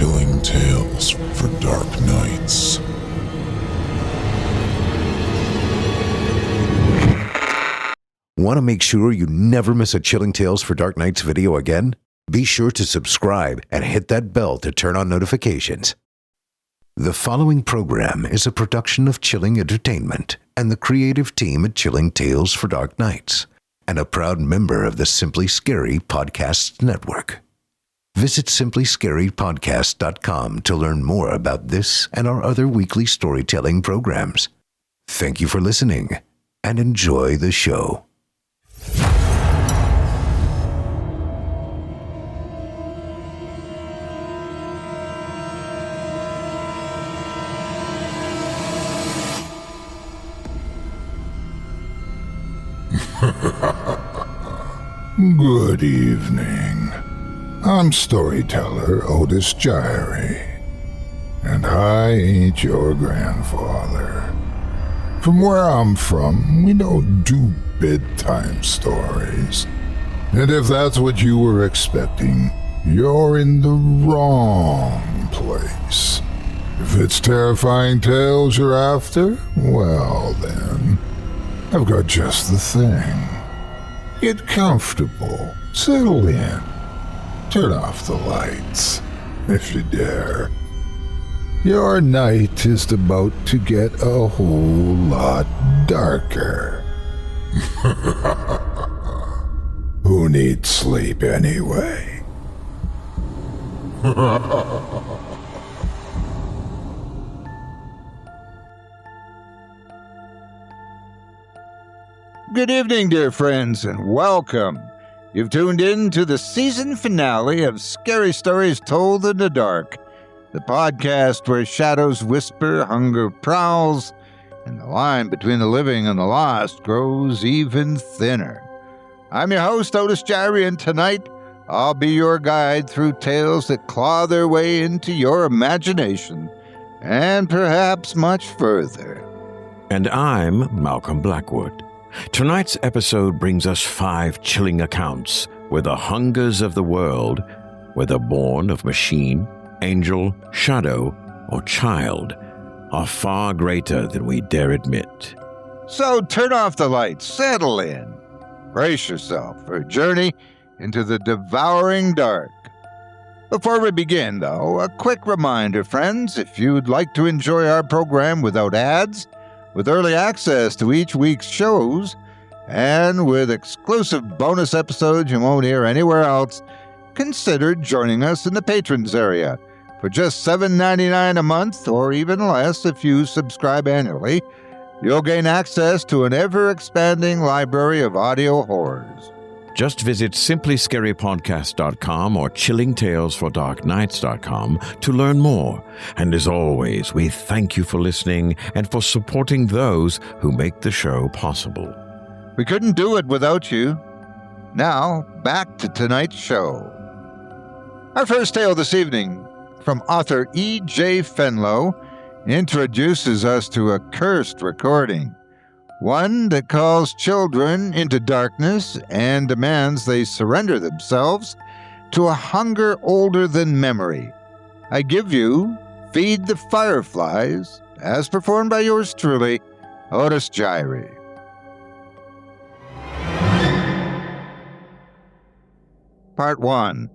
Chilling tales for dark nights. Want to make sure you never miss a Chilling Tales for Dark Nights video again? Be sure to subscribe and hit that bell to turn on notifications. The following program is a production of Chilling Entertainment and the creative team at Chilling Tales for Dark Nights, and a proud member of the Simply Scary Podcasts Network. Visit simplyscarypodcast.com to learn more about this and our other weekly storytelling programs. Thank you for listening and enjoy the show. Good evening. I'm storyteller Otis Jiry, and I ain't your grandfather. From where I'm from, we don't do bedtime stories. And if that's what you were expecting, you're in the wrong place. If it's terrifying tales you're after, well then, I've got just the thing. Get comfortable, settle in, turn off the lights, if you dare. Your night is about to get a whole lot darker. Who needs sleep anyway? Good evening, dear friends, and welcome. You've tuned in to the season finale of Scary Stories Told in the Dark, the podcast where shadows whisper, hunger prowls, and the line between the living and the lost grows even thinner. I'm your host, Otis Jiry, and tonight I'll be your guide through tales that claw their way into your imagination, and perhaps much further. And I'm Malcolm Blackwood. Tonight's episode brings us 5 chilling accounts where the hungers of the world, whether born of machine, angel, shadow, or child, are far greater than we dare admit. So turn off the lights, settle in, brace yourself for a journey into the devouring dark. Before we begin, though, a quick reminder, friends, if you'd like to enjoy our program without ads, with early access to each week's shows, and with exclusive bonus episodes you won't hear anywhere else, consider joining us in the patrons area. For just $7.99 a month, or even less if you subscribe annually, you'll gain access to an ever-expanding library of audio horrors. Just visit simplyscarypodcast.com or chillingtalesfordarknights.com to learn more. And as always, we thank you for listening and for supporting those who make the show possible. We couldn't do it without you. Now, back to tonight's show. Our first tale this evening, from author E.J. Fenlow, introduces us to a cursed recording. One that calls children into darkness and demands they surrender themselves to a hunger older than memory. I give you Feed the Fireflies, as performed by yours truly, Otis Jiry. Part 1.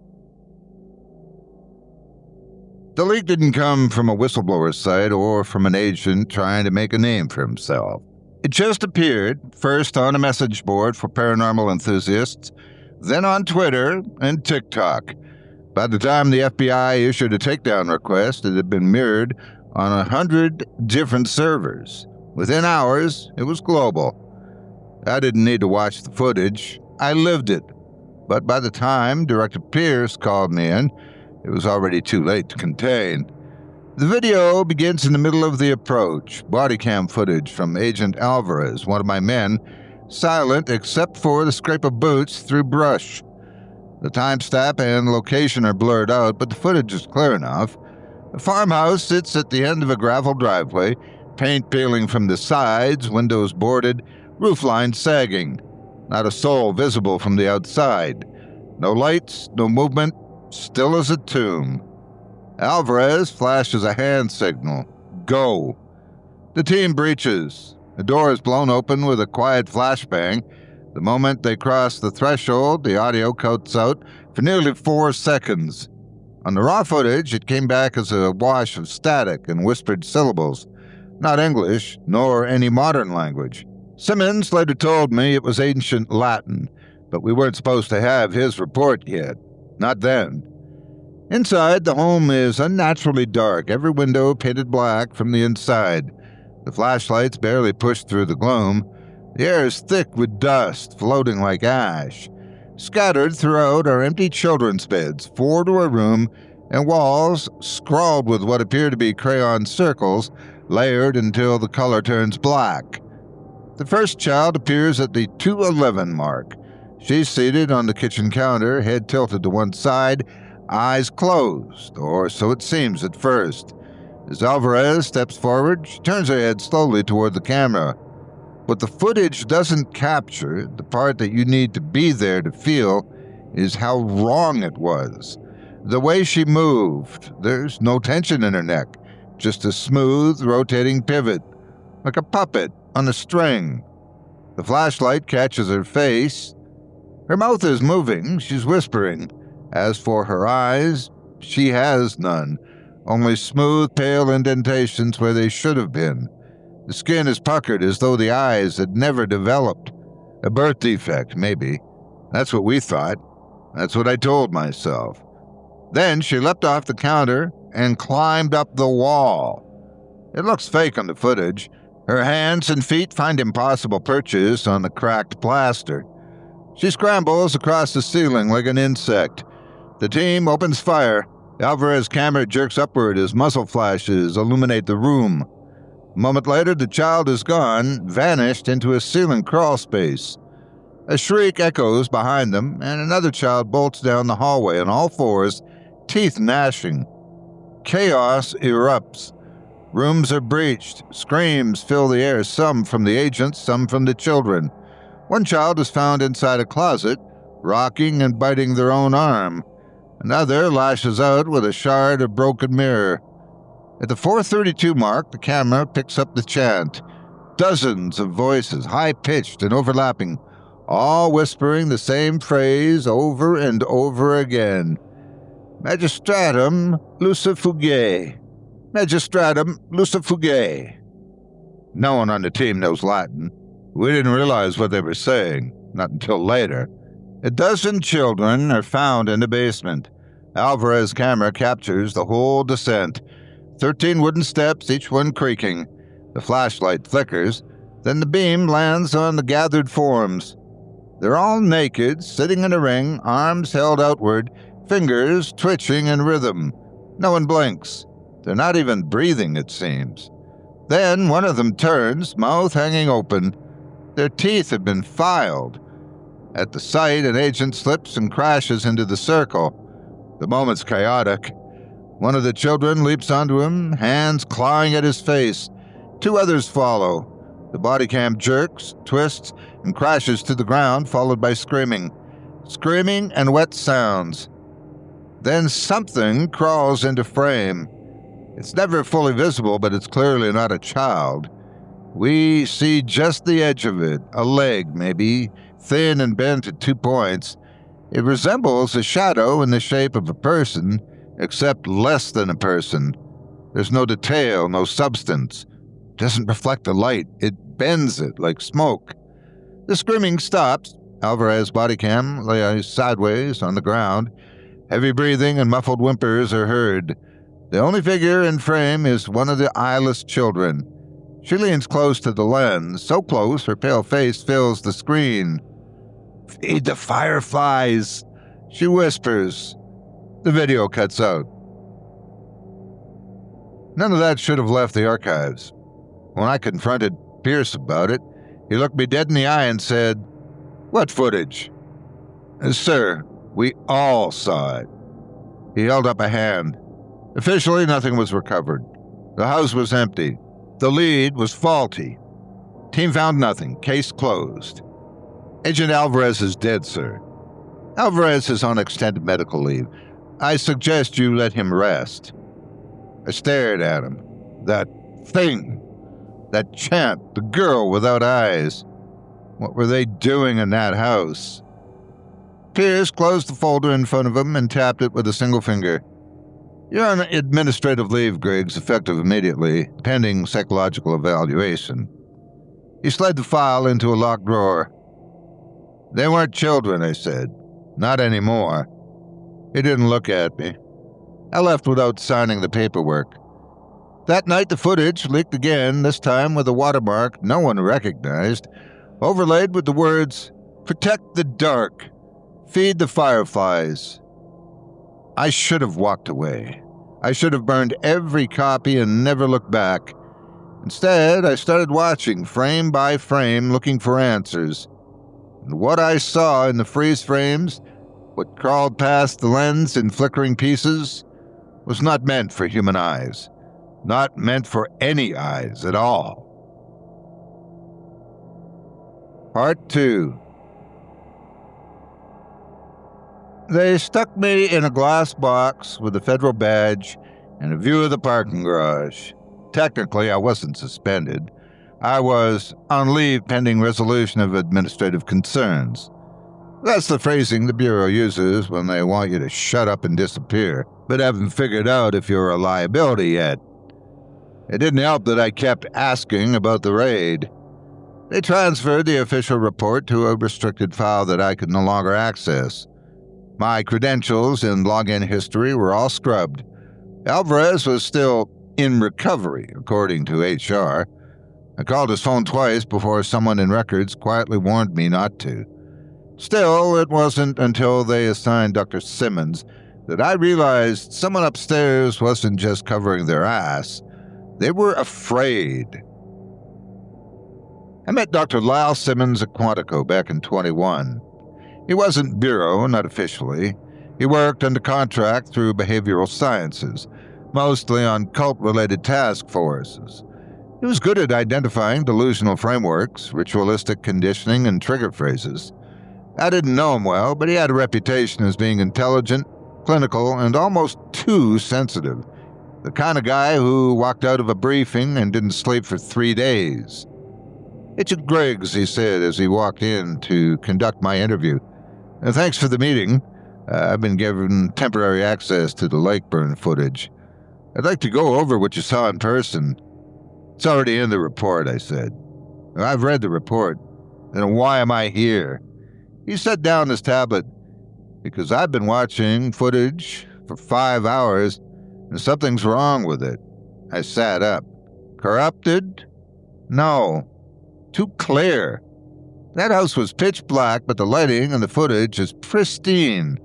The leak didn't come from a whistleblower's site or from an agent trying to make a name for himself. It just appeared, first on a message board for paranormal enthusiasts, then on Twitter and TikTok. By the time the FBI issued a takedown request, it had been mirrored on 100 different servers. Within hours, it was global. I didn't need to watch the footage. I lived it. But by the time Director Pierce called me in, it was already too late to contain. The video begins in the middle of the approach, body cam footage from Agent Alvarez, one of my men, silent except for the scrape of boots through brush. The timestamp and location are blurred out, but the footage is clear enough. The farmhouse sits at the end of a gravel driveway, paint peeling from the sides, windows boarded, roofline sagging. Not a soul visible from the outside. No lights, no movement, still as a tomb. Alvarez flashes a hand signal. Go. The team breaches. The door is blown open with a quiet flashbang. The moment they cross the threshold, the audio cuts out for nearly 4 seconds. On the raw footage, it came back as a wash of static and whispered syllables. Not English, nor any modern language. Simmons later told me it was ancient Latin, but we weren't supposed to have his report yet. Not then. Inside, the home is unnaturally dark, every window painted black from the inside. The flashlights barely push through the gloom. The air is thick with dust, floating like ash. Scattered throughout are empty children's beds, 4 to a room, and walls scrawled with what appear to be crayon circles, layered until the color turns black. The first child appears at the 2:11 mark. She's seated on the kitchen counter, head tilted to one side, eyes closed, or so it seems at first. As Alvarez steps forward, she turns her head slowly toward the camera. What the footage doesn't capture, the part that you need to be there to feel, is how wrong it was. The way she moved, there's no tension in her neck, just a smooth, rotating pivot, like a puppet on a string. The flashlight catches her face. Her mouth is moving, she's whispering. As for her eyes, she has none, only smooth, pale indentations where they should have been. The skin is puckered as though the eyes had never developed. A birth defect, maybe. That's what we thought. That's what I told myself. Then she leapt off the counter and climbed up the wall. It looks fake on the footage. Her hands and feet find impossible perches on the cracked plaster. She scrambles across the ceiling like an insect. The team opens fire. Alvarez's camera jerks upward as muzzle flashes illuminate the room. A moment later, the child is gone, vanished into a ceiling crawl space. A shriek echoes behind them, and another child bolts down the hallway on all fours, teeth gnashing. Chaos erupts. Rooms are breached. Screams fill the air, some from the agents, some from the children. One child is found inside a closet, rocking and biting their own arm. Another lashes out with a shard of broken mirror. At the 4:32 mark, the camera picks up the chant. Dozens of voices, high-pitched and overlapping, all whispering the same phrase over and over again. Magistratum lucifugae. Magistratum lucifugae. No one on the team knows Latin. We didn't realize what they were saying, not until later. A dozen children are found in the basement. Alvarez's camera captures the whole descent. 13 wooden steps, each one creaking. The flashlight flickers. Then the beam lands on the gathered forms. They're all naked, sitting in a ring, arms held outward, fingers twitching in rhythm. No one blinks. They're not even breathing, it seems. Then one of them turns, mouth hanging open. Their teeth have been filed. At the sight, an agent slips and crashes into the circle. The moment's chaotic. One of the children leaps onto him, hands clawing at his face. 2 others follow. The body cam jerks, twists, and crashes to the ground, followed by screaming. Screaming and wet sounds. Then something crawls into frame. It's never fully visible, but it's clearly not a child. We see just the edge of it, a leg maybe, thin and bent at 2 points. It resembles a shadow in the shape of a person, except less than a person. There's no detail, no substance. It doesn't reflect the light. It bends it like smoke. The screaming stops. Alvarez's body cam lays sideways on the ground. Heavy breathing and muffled whimpers are heard. The only figure in frame is one of the eyeless children. She leans close to the lens, so close her pale face fills the screen. "Feed the Fireflies," she whispers. The video cuts out. None of that should have left the archives. When I confronted Pierce about it, he looked me dead in the eye and said, "What footage?" "Sir, we all saw it." He held up a hand. Officially, nothing was recovered. The house was empty. The lead was faulty. Team found nothing. Case closed. Agent Alvarez is dead, sir. Alvarez is on extended medical leave. I suggest you let him rest. I stared at him. That thing. That chant. The girl without eyes. What were they doing in that house? Pierce closed the folder in front of him and tapped it with a single finger. You're on administrative leave, Griggs, effective immediately, pending psychological evaluation. He slid the file into a locked drawer. They weren't children, I said. Not anymore. He didn't look at me. I left without signing the paperwork. That night the footage leaked again, this time with a watermark no one recognized, overlaid with the words, "Protect the dark. Feed the Fireflies." I should have walked away. I should have burned every copy and never looked back. Instead, I started watching frame by frame, looking for answers. And what I saw in the freeze frames, what crawled past the lens in flickering pieces, was not meant for human eyes. Not meant for any eyes at all. Part 2. They stuck me in a glass box with a federal badge and a view of the parking garage. Technically, I wasn't suspended. I was on leave pending resolution of administrative concerns. That's the phrasing the Bureau uses when they want you to shut up and disappear, but haven't figured out if you're a liability yet. It didn't help that I kept asking about the raid. They transferred the official report to a restricted file that I could no longer access. My credentials and login history were all scrubbed. Alvarez was still in recovery, according to HR. I called his phone twice before someone in records quietly warned me not to. Still, it wasn't until they assigned Dr. Simmons that I realized someone upstairs wasn't just covering their ass. They were afraid. I met Dr. Lyle Simmons at Quantico back in 21. He wasn't Bureau, not officially. He worked under contract through behavioral sciences, mostly on cult-related task forces. He was good at identifying delusional frameworks, ritualistic conditioning, and trigger phrases. I didn't know him well, but he had a reputation as being intelligent, clinical, and almost too sensitive. The kind of guy who walked out of a briefing and didn't sleep for 3 days. "Agent Griggs," he said as he walked in to conduct my interview. "Thanks for the meeting. I've been given temporary access to the Lakeburn footage. I'd like to go over what you saw in person." "It's already in the report," I said. "I've read the report. Then why am I here?" He set down his tablet. "Because I've been watching footage for 5 hours, and something's wrong with it." I sat up. "Corrupted?" "No. Too clear. That house was pitch black, but the lighting and the footage is pristine.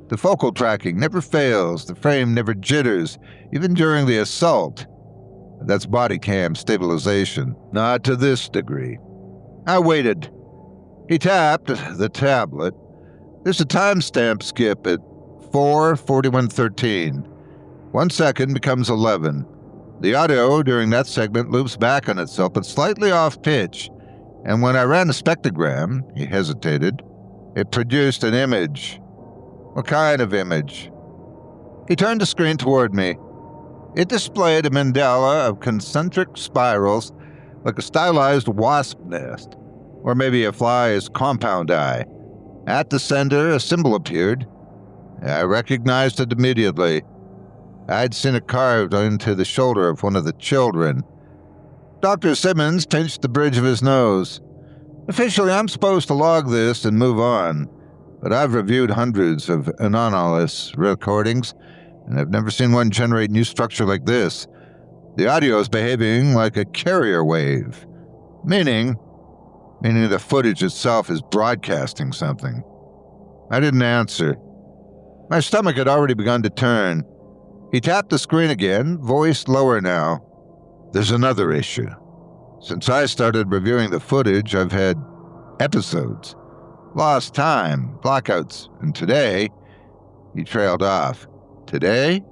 The focal tracking never fails, the frame never jitters, even during the assault. That's body cam stabilization, not to this degree." I waited. He tapped the tablet. There's a timestamp skip at 4:41:13. 1 second becomes 11. The audio during that segment loops back on itself, but slightly off pitch. And when I ran the spectrogram, he hesitated, it produced an image. "What kind of image?" He turned the screen toward me. It displayed a mandala of concentric spirals like a stylized wasp nest, or maybe a fly's compound eye. At the center, a symbol appeared. I recognized it immediately. I'd seen it carved into the shoulder of one of the children. Dr. Simmons pinched the bridge of his nose. "Officially, I'm supposed to log this and move on, but I've reviewed hundreds of anomalous recordings, and I've never seen one generate new structure like this. The audio is behaving like a carrier wave, meaning the footage itself is broadcasting something." I didn't answer. My stomach had already begun to turn. He tapped the screen again, voice lower now. "There's another issue. Since I started reviewing the footage, I've had episodes. Lost time, blackouts, and today..." He trailed off. "Today?"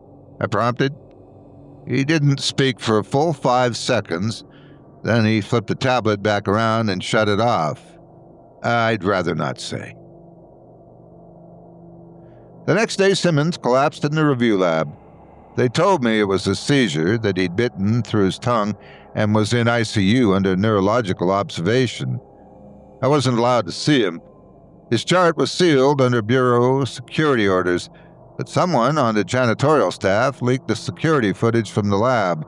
I prompted. He didn't speak for a full 5 seconds. Then he flipped the tablet back around and shut it off. I'd rather not say. The next day, Simmons collapsed in the review lab. They told me it was a seizure, that he'd bitten through his tongue and was in ICU under neurological observation. I wasn't allowed to see him. His chart was sealed under bureau security orders, but someone on the janitorial staff leaked the security footage from the lab.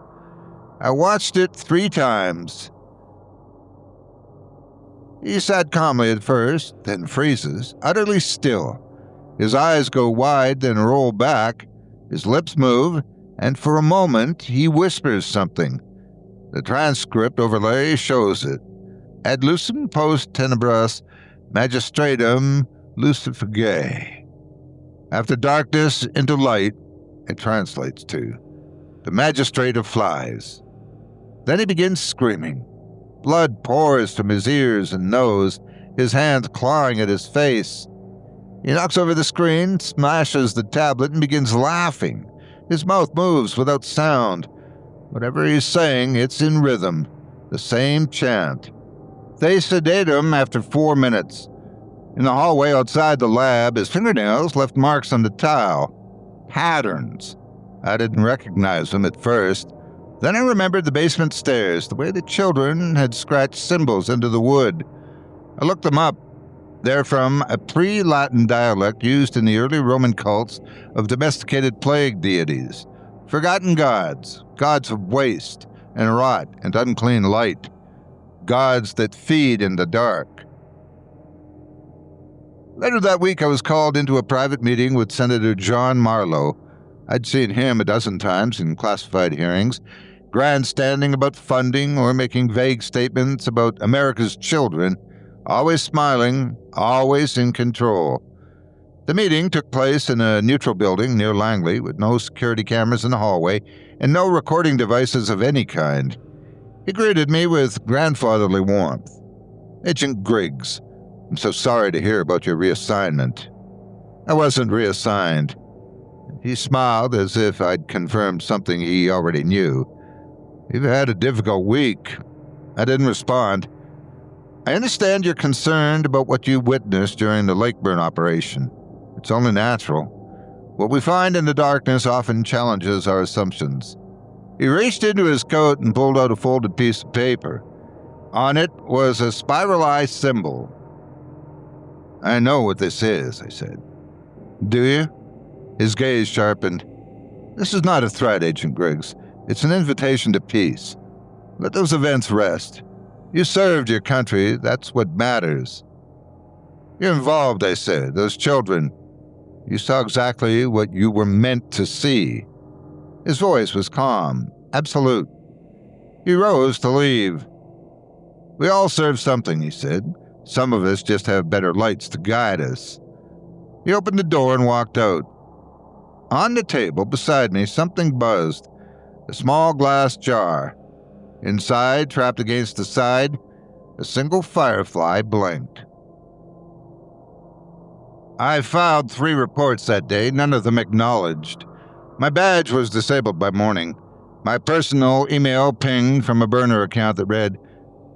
I watched it 3 times. He sat calmly at first, then freezes, utterly still. His eyes go wide, then roll back. His lips move, and for a moment he whispers something. The transcript overlay shows it. Ad lucem post tenebras magistratum lucifugae. After darkness into light, it translates to the magistrate of flies. Then he begins screaming. Blood pours from his ears and nose, his hands clawing at his face. He knocks over the screen, smashes the tablet, and begins laughing. His mouth moves without sound. Whatever he's saying, it's in rhythm, the same chant. They sedate him after 4 minutes. In the hallway outside the lab, his fingernails left marks on the tile. Patterns. I didn't recognize them at first. Then I remembered the basement stairs, the way the children had scratched symbols into the wood. I looked them up. They're from a pre-Latin dialect used in the early Roman cults of domesticated plague deities, forgotten gods, gods of waste and rot and unclean light, gods that feed in the dark. Later that week, I was called into a private meeting with Senator John Marlowe. I'd seen him a dozen times in classified hearings, grandstanding about funding or making vague statements about America's children, always smiling, always in control. The meeting took place in a neutral building near Langley with no security cameras in the hallway and no recording devices of any kind. He greeted me with grandfatherly warmth. "Agent Griggs, I'm so sorry to hear about your reassignment." I wasn't reassigned. He smiled as if I'd confirmed something he already knew. "You've had a difficult week." I didn't respond. "I understand you're concerned about what you witnessed during the Lakeburn operation. It's only natural. What we find in the darkness often challenges our assumptions." He reached into his coat and pulled out a folded piece of paper. On it was a spiralized symbol. "I know what this is," I said. "Do you?" His gaze sharpened. "This is not a threat, Agent Griggs. It's an invitation to peace. Let those events rest. You served your country. That's what matters." "You're involved," I said. "Those children. You saw exactly what you were meant to see." His voice was calm, absolute. He rose to leave. "We all serve something," he said. "Some of us just have better lights to guide us." He opened the door and walked out. On the table beside me, something buzzed. A small glass jar. Inside, trapped against the side, a single firefly blinked. I filed 3 reports that day, none of them acknowledged. My badge was disabled by morning. My personal email pinged from a burner account that read,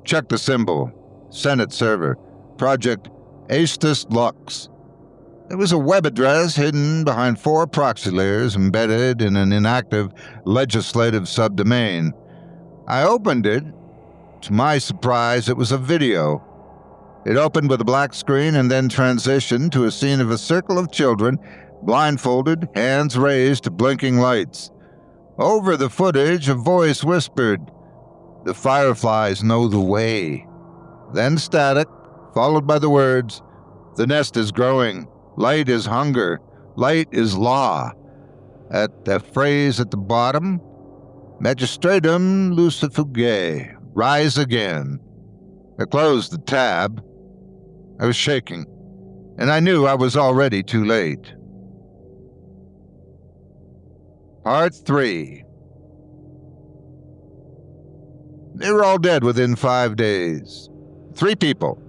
"Check the symbol. Senate server. Project Astus Lux." It was a web address hidden behind 4 proxy layers embedded in an inactive legislative subdomain. I opened it. To my surprise, it was a video. It opened with a black screen and then transitioned to a scene of a circle of children, blindfolded, hands raised to blinking lights. Over the footage, a voice whispered, "The Fireflies know the way." Then static, followed by the words, "The nest is growing. Light is hunger. Light is law." At the phrase at the bottom, "Magistratum lucifugae, rise again." I closed the tab. I was shaking, and I knew I was already too late. Part 3. They were all dead within 5 days. 3 people,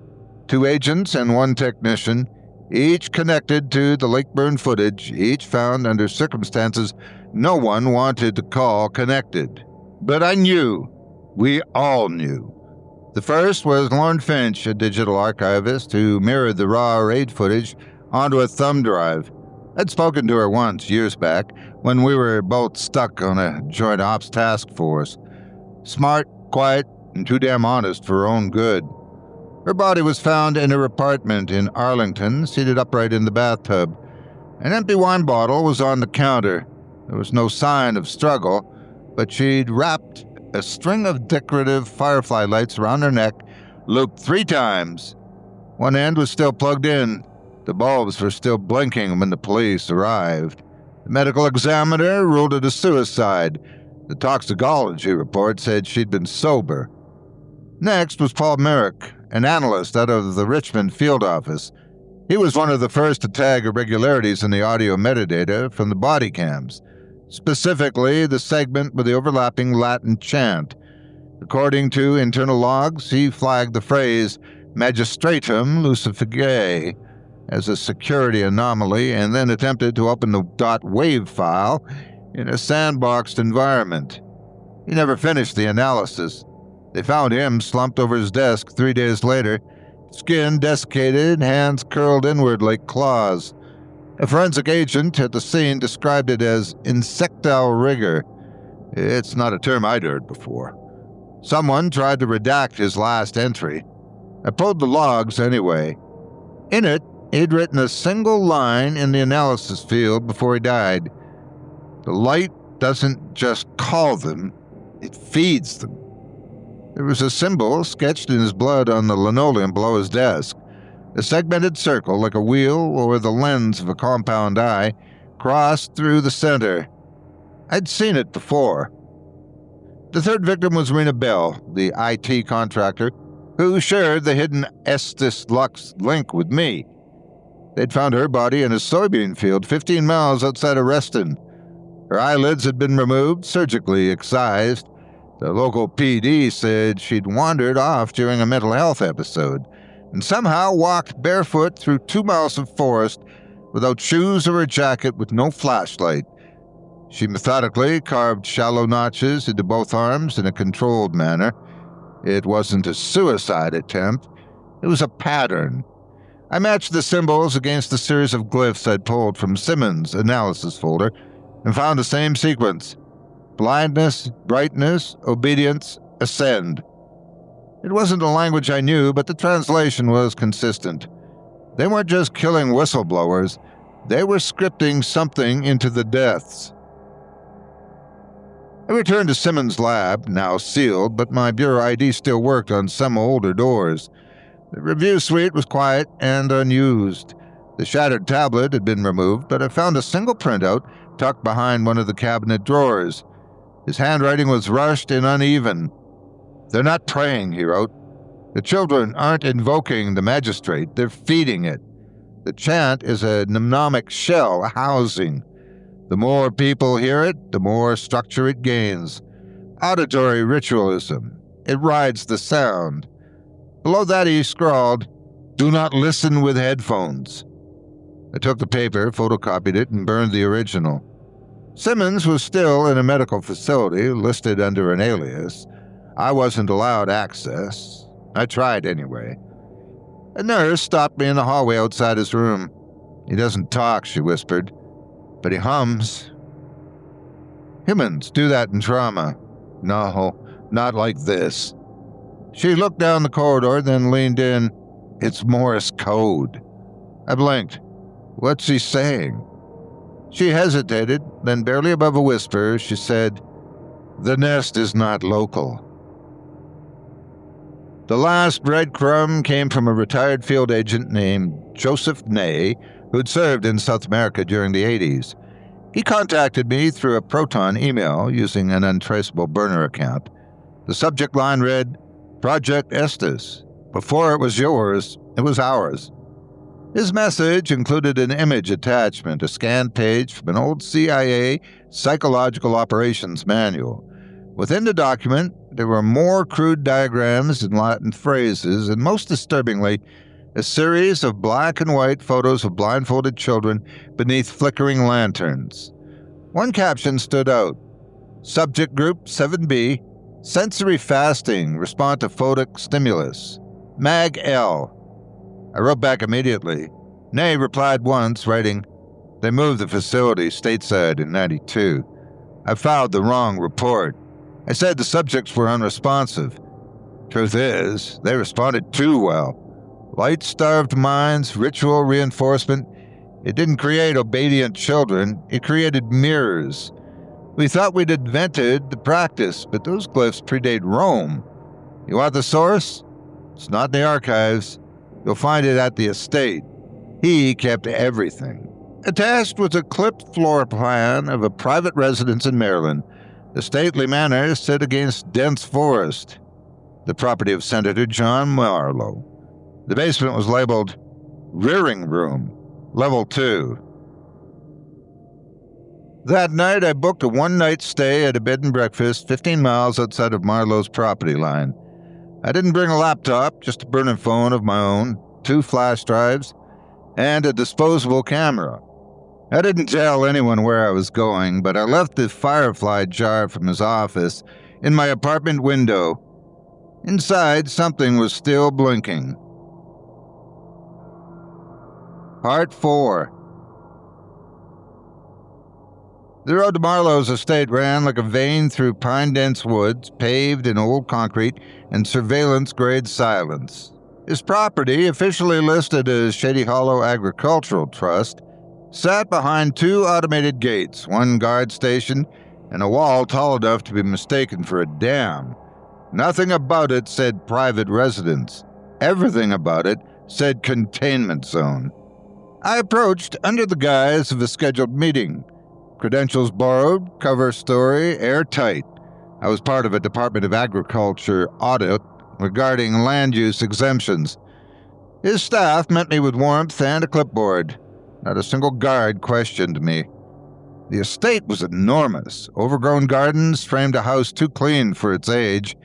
2 agents and 1 technician, each connected to the Lakeburn footage, each found under circumstances no one wanted to call connected. But I knew. We all knew. The first was Lorne Finch, a digital archivist who mirrored the raw raid footage onto a thumb drive. I'd spoken to her once, years back, when we were both stuck on a joint ops task force. Smart, quiet, and too damn honest for her own good. Her body was found in her apartment in Arlington, seated upright in the bathtub. An empty wine bottle was on the counter. There was no sign of struggle, but she'd wrapped a string of decorative firefly lights around her neck, looped 3 times. One end was still plugged in. The bulbs were still blinking when the police arrived. The medical examiner ruled it a suicide. The toxicology report said she'd been sober. Next was Paul Merrick, an analyst out of the Richmond field office. He was one of the first to tag irregularities in the audio metadata from the body cams, specifically the segment with the overlapping Latin chant. According to internal logs, he flagged the phrase magistratum lucificae as a security anomaly and then attempted to open the .wav file in a sandboxed environment. He never finished the analysis. They found him slumped over his desk 3 days later, skin desiccated, hands curled inward like claws. A forensic agent at the scene described it as insectile rigor. It's not a term I'd heard before. Someone tried to redact his last entry. I pulled the logs anyway. In it, he'd written a single line in the analysis field before he died. The light doesn't just call them, it feeds them. There was a symbol sketched in his blood on the linoleum below his desk. A segmented circle, like a wheel or the lens of a compound eye, crossed through the center. I'd seen it before. The third victim was Rena Bell, the IT contractor, who shared the hidden Estes Lux link with me. They'd found her body in a soybean field 15 miles outside of Reston. Her eyelids had been removed, surgically excised. The local PD said she'd wandered off during a mental health episode and somehow walked barefoot through 2 miles of forest without shoes or a jacket with no flashlight. She methodically carved shallow notches into both arms in a controlled manner. It wasn't a suicide attempt. It was a pattern. I matched the symbols against the series of glyphs I'd pulled from Simmons' analysis folder and found the same sequence. Blindness, brightness, obedience, ascend. It wasn't a language I knew, but the translation was consistent. They weren't just killing whistleblowers. They were scripting something into the deaths. I returned to Simmons' lab, now sealed, but my bureau ID still worked on some older doors. The review suite was quiet and unused. The shattered tablet had been removed, but I found a single printout tucked behind one of the cabinet drawers. His handwriting was rushed and uneven. "They're not praying," he wrote. "The children aren't invoking the magistrate, they're feeding it. The chant is a mnemonic shell, a housing. The more people hear it, the more structure it gains. Auditory ritualism. It rides the sound." Below that he scrawled, "Do not listen with headphones." I took the paper, photocopied it, and burned the original. Simmons was still in a medical facility, listed under an alias. I wasn't allowed access. I tried anyway. A nurse stopped me in the hallway outside his room. "He doesn't talk," she whispered, "but he hums." Humans do that in trauma. No, not like this. She looked down the corridor, then leaned in. "It's Morse code." I blinked. "What's he saying?" She hesitated, then barely above a whisper, she said, "The nest is not local." The last breadcrumb came from a retired field agent named Joseph Ney, who'd served in South America during the 80s. He contacted me through a Proton email using an untraceable burner account. The subject line read, "Project Estes. Before it was yours, it was ours." His message included an image attachment, a scanned page from an old CIA psychological operations manual. Within the document, there were more crude diagrams and Latin phrases, and most disturbingly, a series of black and white photos of blindfolded children beneath flickering lanterns. One caption stood out. Subject Group 7B, Sensory Fasting, Respond to Photic Stimulus. Mag L. I wrote back immediately. Ney replied once, writing, They moved the facility stateside in '92. I filed the wrong report. I said the subjects were unresponsive. Truth is, they responded too well. Light-starved minds, ritual reinforcement. It didn't create obedient children. It created mirrors. We thought we'd invented the practice, but those glyphs predate Rome. You want the source? It's not in the archives. You'll find it at the estate. He kept everything. Attached was a clipped floor plan of a private residence in Maryland. The stately manor stood against dense forest, the property of Senator John Marlowe. The basement was labeled Rearing Room, Level 2. That night, I booked a one-night stay at a bed and breakfast 15 miles outside of Marlowe's property line. I didn't bring a laptop, just a burner phone of my own, 2 flash drives, and a disposable camera. I didn't tell anyone where I was going, but I left the Firefly jar from his office in my apartment window. Inside, something was still blinking. Part 4. The road to Marlowe's estate ran like a vein through pine-dense woods, paved in old concrete and surveillance-grade silence. His property, officially listed as Shady Hollow Agricultural Trust, sat behind 2 automated gates, 1 guard station, and a wall tall enough to be mistaken for a dam. Nothing about it said private residence. Everything about it said containment zone. I approached under the guise of a scheduled meeting. Credentials borrowed, cover story airtight. I was part of a Department of Agriculture audit regarding land use exemptions. His staff met me with warmth and a clipboard. Not a single guard questioned me. The estate was enormous. Overgrown gardens framed a house too clean for its age.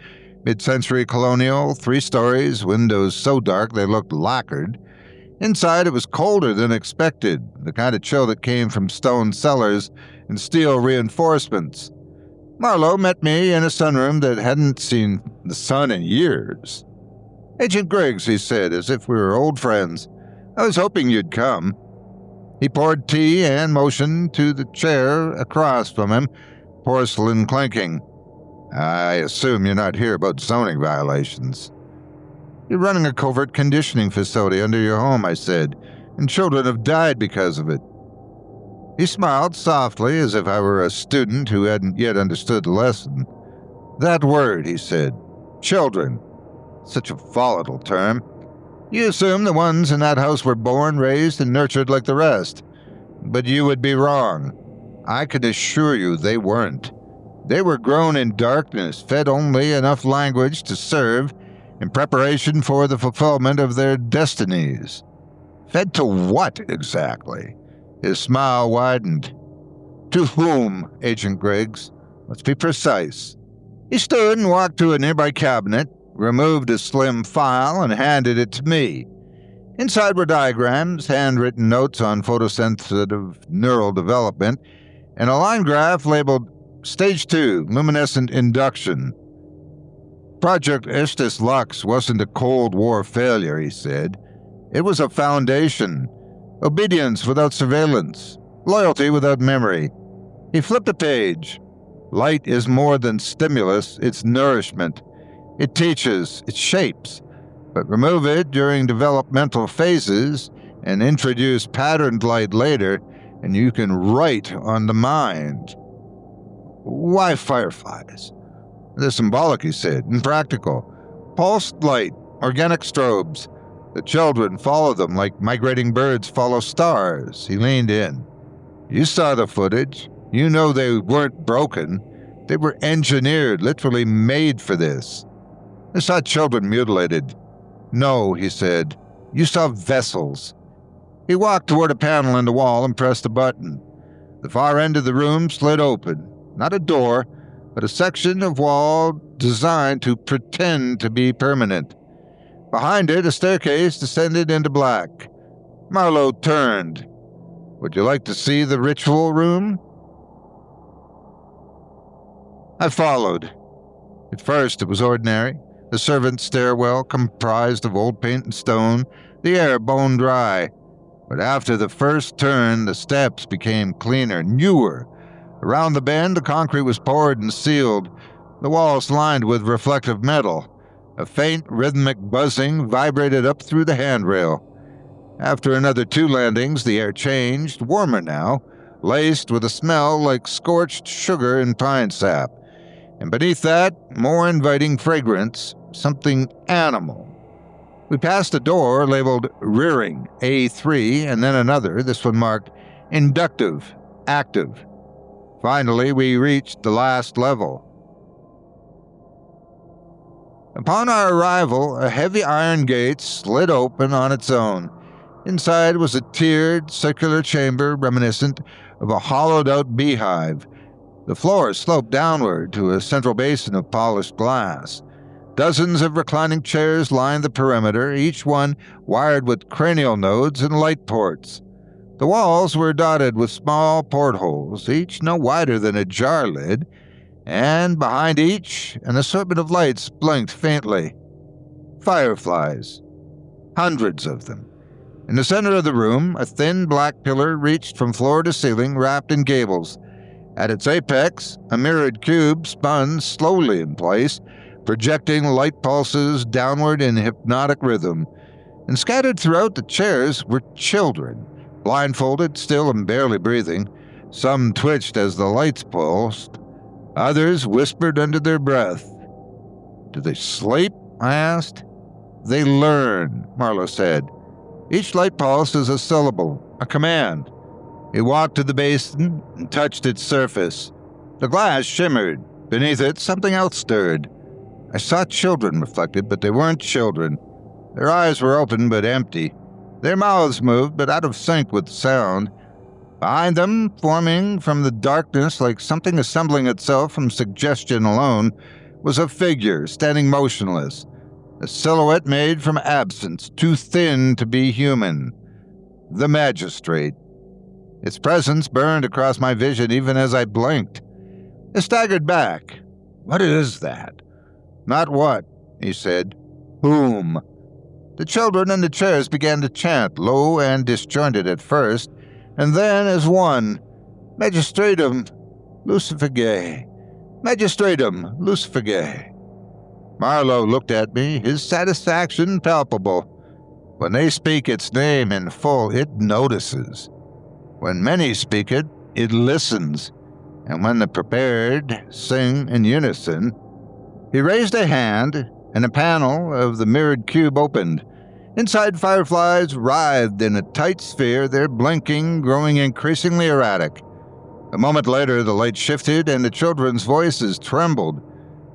Mid-century colonial, 3 stories, windows so dark they looked lacquered. Inside, it was colder than expected, the kind of chill that came from stone cellars and steel reinforcements. Marlowe met me in a sunroom that hadn't seen the sun in years. "Agent Griggs," he said, as if we were old friends. "I was hoping you'd come." He poured tea and motioned to the chair across from him, porcelain clinking. "I assume you're not here about zoning violations." "You're running a covert conditioning facility under your home," I said, "and children have died because of it." He smiled softly, as if I were a student who hadn't yet understood the lesson. "That word," he said, "children. Such a volatile term. You assume the ones in that house were born, raised, and nurtured like the rest. But you would be wrong. I can assure you they weren't. They were grown in darkness, fed only enough language to serve in preparation for the fulfillment of their destinies." "Fed to what, exactly?" His smile widened. "To whom, Agent Griggs? Let's be precise." He stood and walked to a nearby cabinet, removed a slim file, and handed it to me. Inside were diagrams, handwritten notes on photosensitive neural development, and a line graph labeled Stage 2, Luminescent Induction. Project Estes Lux wasn't a Cold War failure, he said. It was a foundation. Obedience without surveillance. Loyalty without memory. He flipped a page. Light is more than stimulus, it's nourishment. It teaches, it shapes. But remove it during developmental phases and introduce patterned light later, and you can write on the mind. Why fireflies? They're symbolic, he said, and practical. Pulsed light, organic strobes. The children follow them like migrating birds follow stars. He leaned in. You saw the footage. You know they weren't broken. They were engineered, literally made for this. I saw children mutilated. No, he said. You saw vessels. He walked toward a panel in the wall and pressed a button. The far end of the room slid open. Not a door, but a section of wall designed to pretend to be permanent. Behind it, a staircase descended into black. Marlowe turned. Would you like to see the ritual room? I followed. At first, it was ordinary. The servants' stairwell comprised of old paint and stone, the air bone dry. But after the first turn, the steps became cleaner, newer. Around the bend, the concrete was poured and sealed, the walls lined with reflective metal. A faint, rhythmic buzzing vibrated up through the handrail. After another 2 landings, the air changed, warmer now, laced with a smell like scorched sugar and pine sap. And beneath that, more inviting fragrance, something animal. We passed a door labeled Rearing, A3, and then another, this one marked Inductive, Active. Finally, we reached the last level. Upon our arrival, a heavy iron gate slid open on its own. Inside was a tiered, circular chamber reminiscent of a hollowed-out beehive. The floor sloped downward to a central basin of polished glass. Dozens of reclining chairs lined the perimeter, each one wired with cranial nodes and light ports. The walls were dotted with small portholes, each no wider than a jar lid, and behind each, an assortment of lights blinked faintly. Fireflies. Hundreds of them. In the center of the room, a thin black pillar reached from floor to ceiling, wrapped in gables. At its apex, a mirrored cube spun slowly in place, projecting light pulses downward in hypnotic rhythm. And scattered throughout the chairs were children, blindfolded, still and barely breathing. Some twitched as the lights pulsed. Others whispered under their breath. "Do they sleep?" I asked. "They learn," Marlowe said. "Each light pulse is a syllable, a command." He walked to the basin and touched its surface. The glass shimmered. Beneath it, something else stirred. I saw children reflected, but they weren't children. Their eyes were open but empty. Their mouths moved, but out of sync with sound. Behind them, forming from the darkness like something assembling itself from suggestion alone, was a figure standing motionless. A silhouette made from absence, too thin to be human. The magistrate. Its presence burned across my vision even as I blinked. I staggered back. "What is that?" "Not what," he said. "Whom?" The children in the chairs began to chant, low and disjointed at first, and then as one. "Magistratum Lucifergae. Magistratum Lucifergae." Marlowe looked at me, his satisfaction palpable. When they speak its name in full, it notices. When many speak it, it listens. And when the prepared sing in unison. He raised a hand, and a panel of the mirrored cube opened. Inside, fireflies writhed in a tight sphere, their blinking growing increasingly erratic. A moment later, the light shifted, and the children's voices trembled.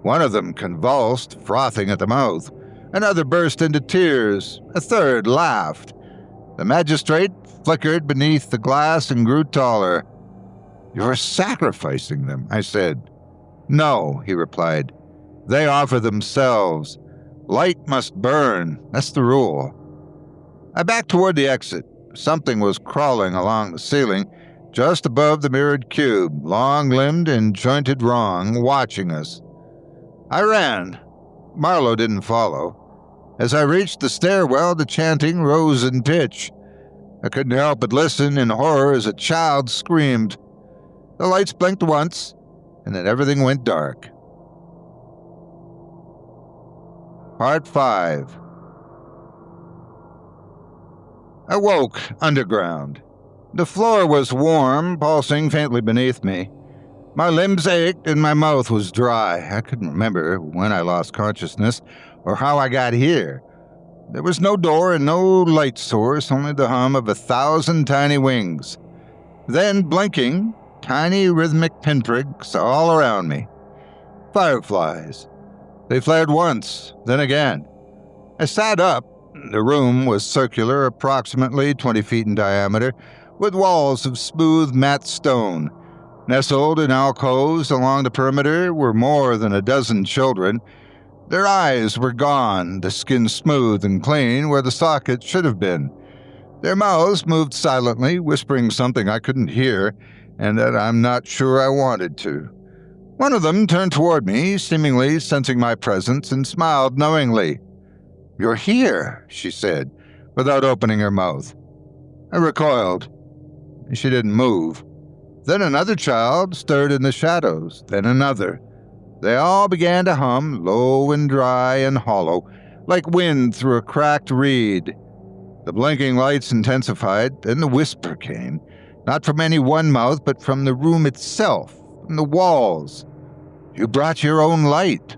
One of them convulsed, frothing at the mouth. Another burst into tears. A third laughed. The magistrate flickered beneath the glass and grew taller. "You're sacrificing them," I said. "No," he replied. "They offer themselves. Light must burn. That's the rule." I backed toward the exit. Something was crawling along the ceiling, just above the mirrored cube, long-limbed and jointed wrong, watching us. I ran. Marlowe didn't follow. As I reached the stairwell, the chanting rose in pitch. I couldn't help but listen in horror as a child screamed. The lights blinked once, and then everything went dark. Part 5. I woke underground. The floor was warm, pulsing faintly beneath me. My limbs ached and my mouth was dry. I couldn't remember when I lost consciousness or how I got here. There was no door and no light source, only the hum of 1,000 tiny wings. Then, blinking, tiny rhythmic pinpricks all around me. Fireflies. They flared once, then again. I sat up. The room was circular, approximately 20 feet in diameter, with walls of smooth matte stone. Nestled in alcoves along the perimeter were more than a dozen children. Their eyes were gone, the skin smooth and clean where the sockets should have been. Their mouths moved silently, whispering something I couldn't hear, and that I'm not sure I wanted to. One of them turned toward me, seemingly sensing my presence, and smiled knowingly. "You're here," she said, without opening her mouth. I recoiled. She didn't move. Then another child stirred in the shadows, then another. They all began to hum, low and dry and hollow, like wind through a cracked reed. The blinking lights intensified, then the whisper came, not from any one mouth, but from the room itself, from the walls. "You brought your own light."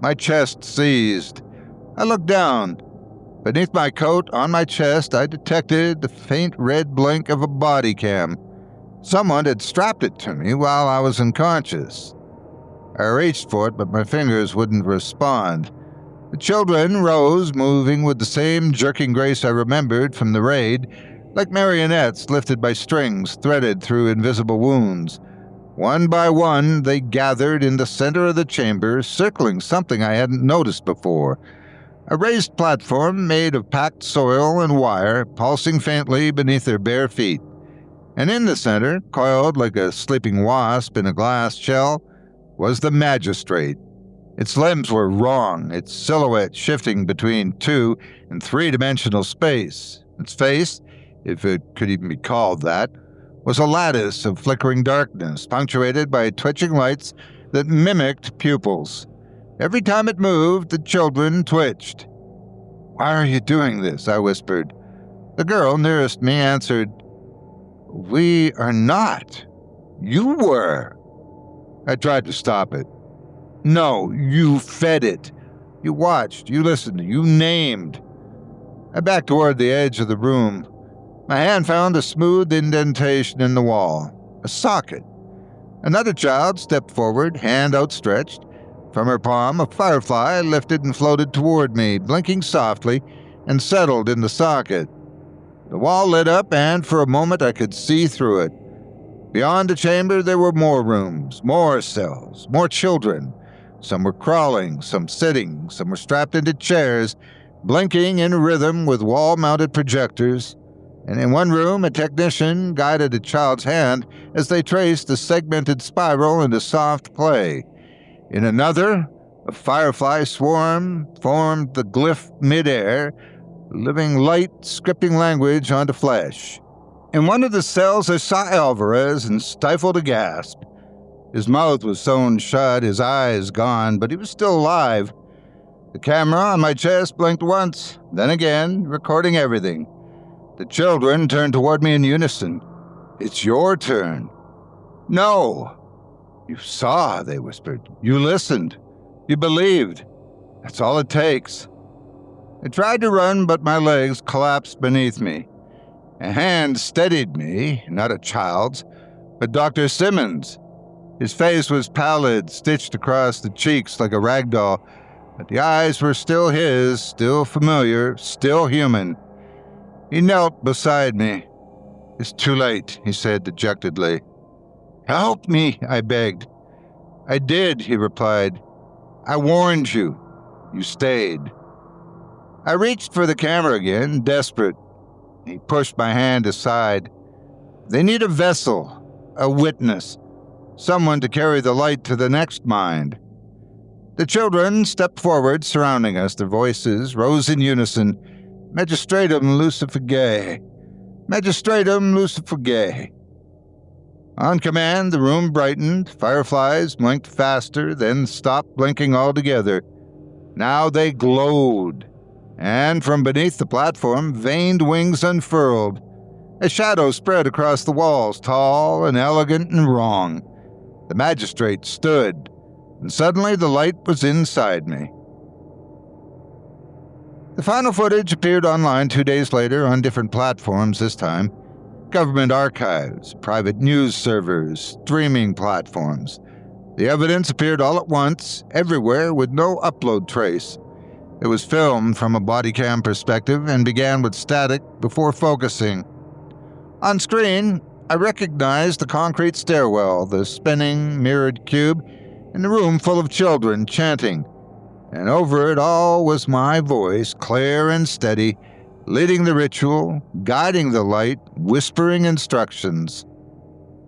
My chest seized. I looked down. Beneath my coat, on my chest, I detected the faint red blink of a body cam. Someone had strapped it to me while I was unconscious. I reached for it, but my fingers wouldn't respond. The children rose, moving with the same jerking grace I remembered from the raid, like marionettes lifted by strings threaded through invisible wounds. One by one, they gathered in the center of the chamber, circling something I hadn't noticed before. A raised platform made of packed soil and wire, pulsing faintly beneath their bare feet. And in the center, coiled like a sleeping wasp in a glass shell, was the magistrate. Its limbs were wrong, its silhouette shifting between 2- and 3-dimensional space. Its face, if it could even be called that, was a lattice of flickering darkness, punctuated by twitching lights that mimicked pupils. Every time it moved, the children twitched. "Why are you doing this?" I whispered. The girl nearest me answered, "We are not. You were." I tried to stop it. "No, you fed it. You watched, you listened, you named." I backed toward the edge of the room. My hand found a smooth indentation in the wall, a socket. Another child stepped forward, hand outstretched. From her palm, a firefly lifted and floated toward me, blinking softly, and settled in the socket. The wall lit up, and for a moment I could see through it. Beyond the chamber there were more rooms, more cells, more children. Some were crawling, some sitting, some were strapped into chairs, blinking in rhythm with wall-mounted projectors. And in one room, a technician guided a child's hand as they traced a segmented spiral into soft clay. In another, a firefly swarm formed the glyph midair, living light scripting language onto flesh. In one of the cells, I saw Alvarez and stifled a gasp. His mouth was sewn shut, his eyes gone, but he was still alive. The camera on my chest blinked once, then again, recording everything. The children turned toward me in unison. "It's your turn." "No." "You saw," they whispered. "You listened. You believed. That's all it takes." I tried to run, but my legs collapsed beneath me. A hand steadied me, not a child's, but Dr. Simmons. His face was pallid, stitched across the cheeks like a rag doll, but the eyes were still his, still familiar, still human. He knelt beside me. "It's too late," he said dejectedly. "Help me," I begged. "I did," he replied. "I warned you. You stayed." I reached for the camera again, desperate. He pushed my hand aside. "They need a vessel, a witness, someone to carry the light to the next mind." The children stepped forward, surrounding us. Their voices rose in unison. "Magistratum lucifugere. Magistratum lucifugere." On command, the room brightened. Fireflies blinked faster, then stopped blinking altogether. Now they glowed, and from beneath the platform, veined wings unfurled. A shadow spread across the walls, tall and elegant and wrong. The magistrate stood, and suddenly the light was inside me. The final footage appeared online 2 days later on different platforms this time. Government archives, private news servers, streaming platforms. The evidence appeared all at once, everywhere, with no upload trace. It was filmed from a body cam perspective and began with static before focusing. On screen, I recognized the concrete stairwell, the spinning, mirrored cube, and the room full of children chanting. And over it all was my voice, clear and steady, leading the ritual, guiding the light, whispering instructions.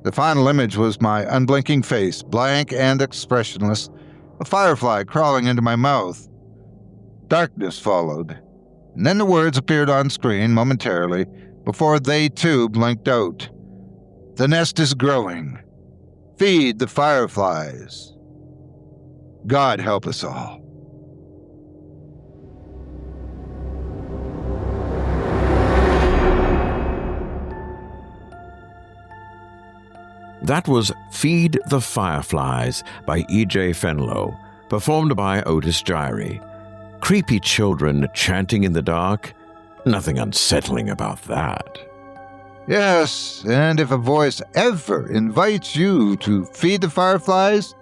The final image was my unblinking face, blank and expressionless, a firefly crawling into my mouth. Darkness followed, and then the words appeared on screen momentarily, before they too blinked out. The nest is growing. Feed the fireflies. God help us all. That was Feed the Fireflies by E.J. Fenlow, performed by Otis Jiry. Creepy children chanting in the dark? Nothing unsettling about that. Yes, and if a voice ever invites you to feed the fireflies,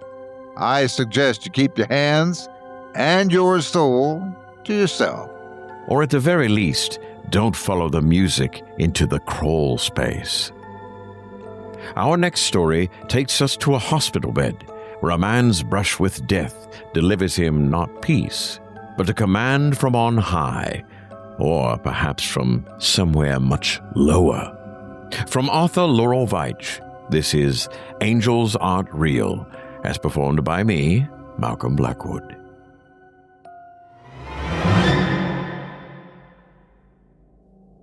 I suggest you keep your hands and your soul to yourself. Or at the very least, don't follow the music into the crawl space. Our next story takes us to a hospital bed where a man's brush with death delivers him not peace, but a command from on high, or perhaps from somewhere much lower. From author Laurel Veitch, this is Angels Aren't Real, as performed by me, Malcolm Blackwood.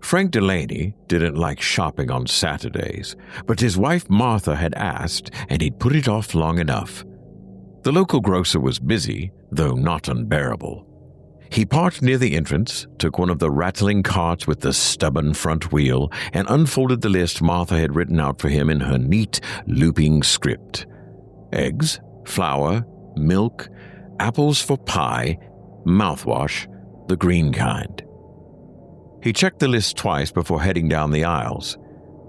Frank Delaney didn't like shopping on Saturdays, but his wife Martha had asked, and he'd put it off long enough. The local grocer was busy, though not unbearable. He parked near the entrance, took one of the rattling carts with the stubborn front wheel, and unfolded the list Martha had written out for him in her neat, looping script. Eggs, flour, milk, apples for pie, mouthwash, the green kind. He checked the list twice before heading down the aisles.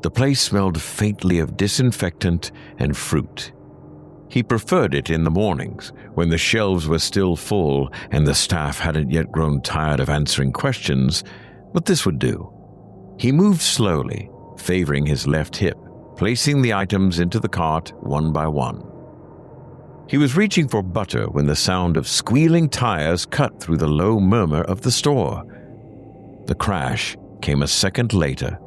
The place smelled faintly of disinfectant and fruit. He preferred it in the mornings, when the shelves were still full and the staff hadn't yet grown tired of answering questions, but this would do. He moved slowly, favoring his left hip, placing the items into the cart one by one. He was reaching for butter when the sound of squealing tires cut through the low murmur of the store. The crash came a second later.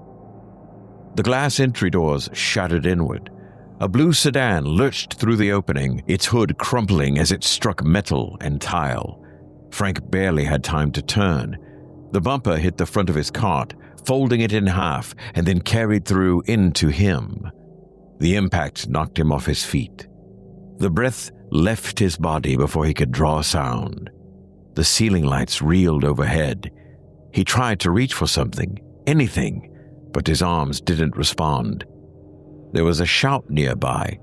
The glass entry doors shattered inward. A blue sedan lurched through the opening, its hood crumpling as it struck metal and tile. Frank barely had time to turn. The bumper hit the front of his cart, folding it in half, and then carried through into him. The impact knocked him off his feet. The breath left his body before he could draw a sound. The ceiling lights reeled overhead. He tried to reach for something, anything, but his arms didn't respond. There was a shout nearby,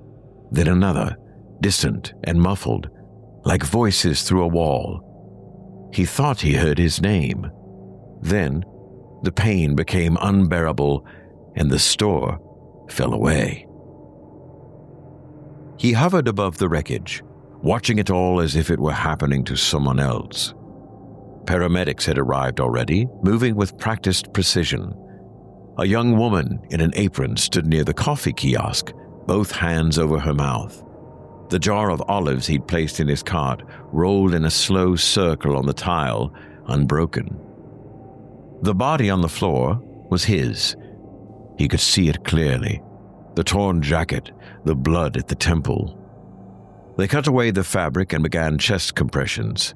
then another, distant and muffled, like voices through a wall. He thought he heard his name. Then, the pain became unbearable, and the store fell away. He hovered above the wreckage, watching it all as if it were happening to someone else. Paramedics had arrived already, moving with practiced precision. A young woman in an apron stood near the coffee kiosk, both hands over her mouth. The jar of olives he'd placed in his cart rolled in a slow circle on the tile, unbroken. The body on the floor was his. He could see it clearly. The torn jacket, the blood at the temple. They cut away the fabric and began chest compressions.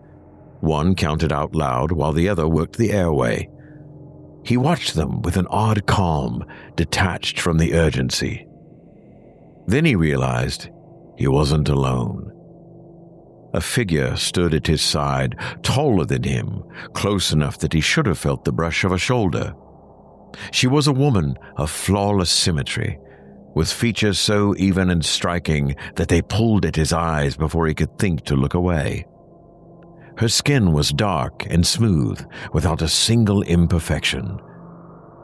One counted out loud while the other worked the airway. He watched them with an odd calm, detached from the urgency. Then he realized he wasn't alone. A figure stood at his side, taller than him, close enough that he should have felt the brush of a shoulder. She was a woman of flawless symmetry, with features so even and striking that they pulled at his eyes before he could think to look away. Her skin was dark and smooth, without a single imperfection.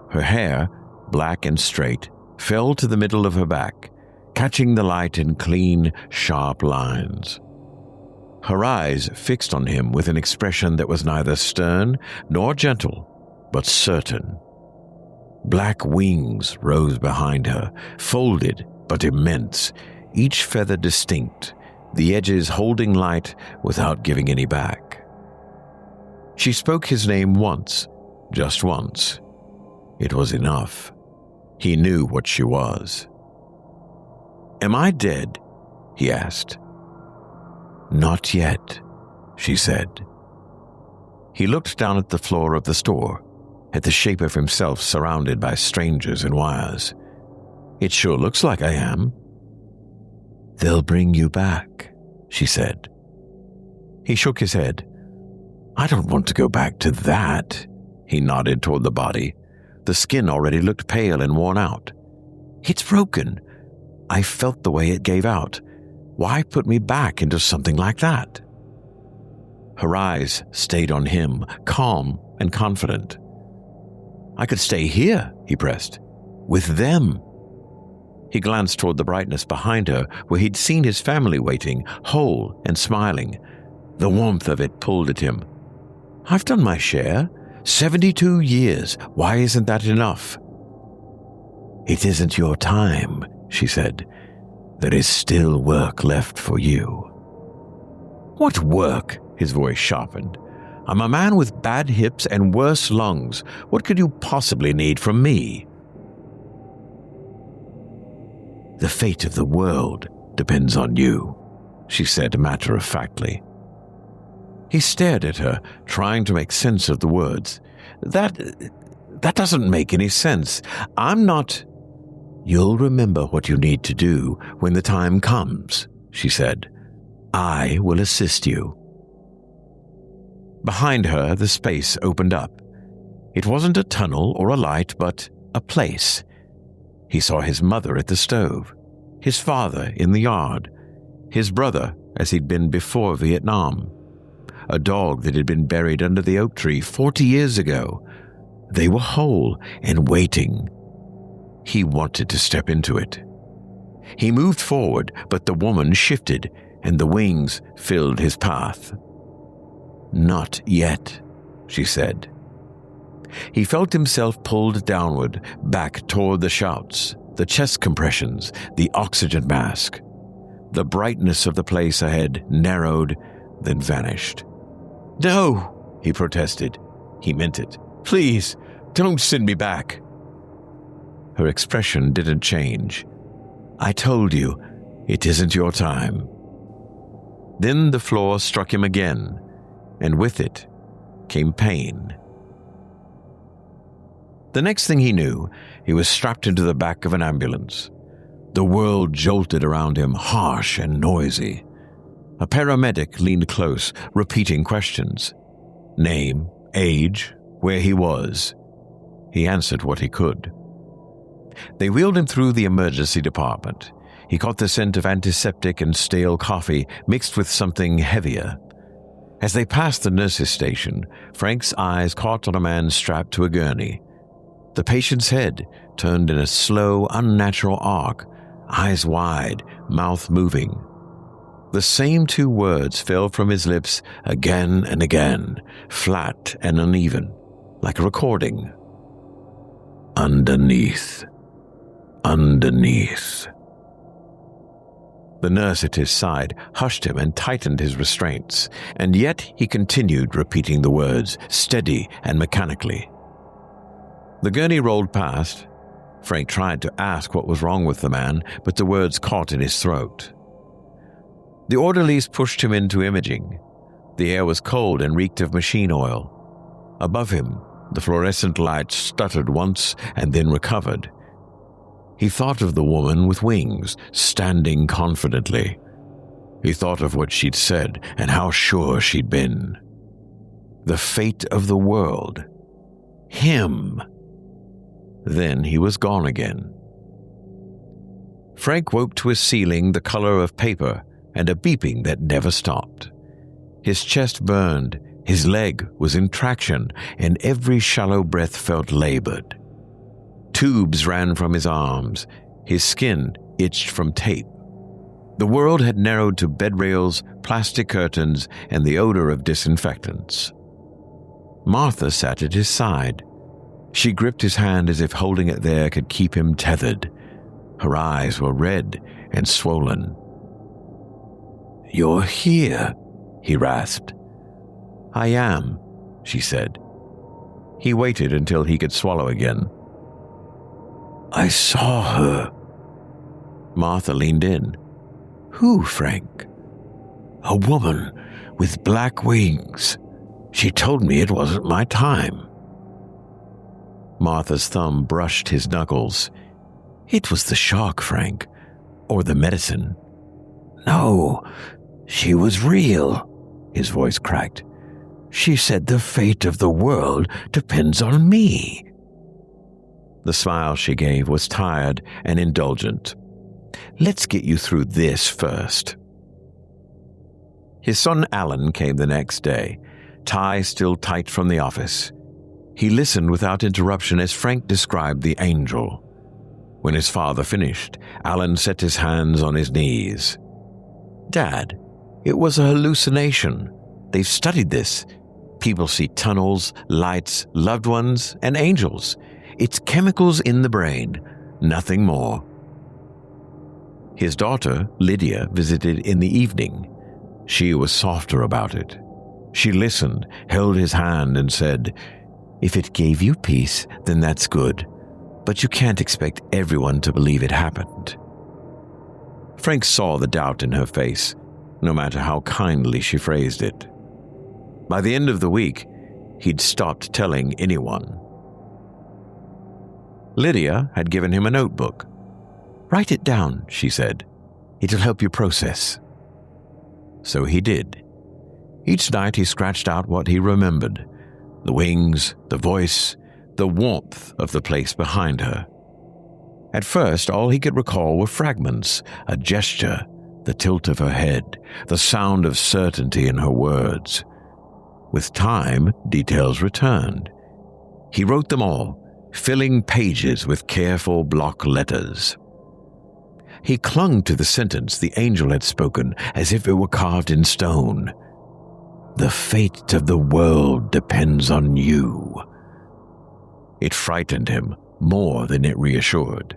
Her hair, black and straight, fell to the middle of her back, catching the light in clean, sharp lines. Her eyes fixed on him with an expression that was neither stern nor gentle, but certain. Black wings rose behind her, folded but immense, each feather distinct, the edges holding light without giving any back. She spoke his name once, just once. It was enough. He knew what she was. "Am I dead?" he asked. "Not yet," she said. He looked down at the floor of the store at the shape of himself surrounded by strangers and wires. "It sure looks like I am." "They'll bring you back," she said. He shook his head. "I don't want to go back to that." He nodded toward the body. The skin already looked pale and worn out. "It's broken. I felt the way it gave out. Why put me back into something like that?" Her eyes stayed on him, calm and confident. "I could stay here," he pressed, "with them." He glanced toward the brightness behind her, where he'd seen his family waiting, whole and smiling. The warmth of it pulled at him. "I've done my share. 72 years. Why isn't that enough?" "It isn't your time," she said. "There is still work left for you." "What work?" His voice sharpened. "I'm a man with bad hips and worse lungs. What could you possibly need from me?" "The fate of the world depends on you," she said matter-of-factly. He stared at her, trying to make sense of the words. That doesn't make any sense. I'm not—" "You'll remember what you need to do when the time comes," she said. "I will assist you." Behind her, the space opened up. It wasn't a tunnel or a light, but a place. He saw his mother at the stove, his father in the yard, his brother as he'd been before Vietnam, a dog that had been buried under the oak tree 40 years ago. They were whole and waiting. He wanted to step into it. He moved forward, but the woman shifted, and the wings filled his path. "Not yet," she said. He felt himself pulled downward, back toward the shouts, the chest compressions, the oxygen mask. The brightness of the place ahead narrowed, then vanished. "No," he protested. He meant it. "Please, don't send me back." Her expression didn't change. "I told you, it isn't your time." Then the floor struck him again, and with it came pain. The next thing he knew, he was strapped into the back of an ambulance. The world jolted around him, harsh and noisy. A paramedic leaned close, repeating questions. Name, age, where he was. He answered what he could. They wheeled him through the emergency department. He caught the scent of antiseptic and stale coffee mixed with something heavier. As they passed the nurse's station, Frank's eyes caught on a man strapped to a gurney. The patient's head turned in a slow, unnatural arc, eyes wide, mouth moving. The same two words fell from his lips again and again, flat and uneven, like a recording. Underneath. Underneath. The nurse at his side hushed him and tightened his restraints, and yet he continued repeating the words, steady and mechanically. The gurney rolled past. Frank tried to ask what was wrong with the man, but the words caught in his throat. The orderlies pushed him into imaging. The air was cold and reeked of machine oil. Above him, the fluorescent light stuttered once and then recovered. He thought of the woman with wings, standing confidently. He thought of what she'd said and how sure she'd been. The fate of the world. Him. Then he was gone again. Frank woke to a ceiling the color of paper and a beeping that never stopped. His chest burned, his leg was in traction, and every shallow breath felt labored. Tubes ran from his arms. His skin itched from tape. The world had narrowed to bed rails, plastic curtains, and the odor of disinfectants. Martha sat at his side. She gripped his hand as if holding it there could keep him tethered. Her eyes were red and swollen. "You're here," he rasped. "I am," she said. He waited until he could swallow again. "I saw her." Martha leaned in. "Who, Frank?" "A woman with black wings. She told me it wasn't my time." Martha's thumb brushed his knuckles. "It was the shark, Frank. Or the medicine." "No, she was real," his voice cracked. "She said the fate of the world depends on me." The smile she gave was tired and indulgent. "Let's get you through this first." His son Alan came the next day, tie still tight from the office. He listened without interruption as Frank described the angel. When his father finished, Alan set his hands on his knees. "Dad, it was a hallucination. They've studied this. People see tunnels, lights, loved ones, and angels. It's chemicals in the brain, nothing more." His daughter, Lydia, visited in the evening. She was softer about it. She listened, held his hand, and said, "If it gave you peace, then that's good. But you can't expect everyone to believe it happened." Frank saw the doubt in her face, no matter how kindly she phrased it. By the end of the week, he'd stopped telling anyone. Lydia had given him a notebook. "Write it down," she said. "It'll help you process." So he did. Each night he scratched out what he remembered: the wings, the voice, the warmth of the place behind her. At first, all he could recall were fragments: a gesture, the tilt of her head, the sound of certainty in her words. With time, details returned. He wrote them all, filling pages with careful block letters. He clung to the sentence the angel had spoken as if it were carved in stone. "The fate of the world depends on you." It frightened him more than it reassured.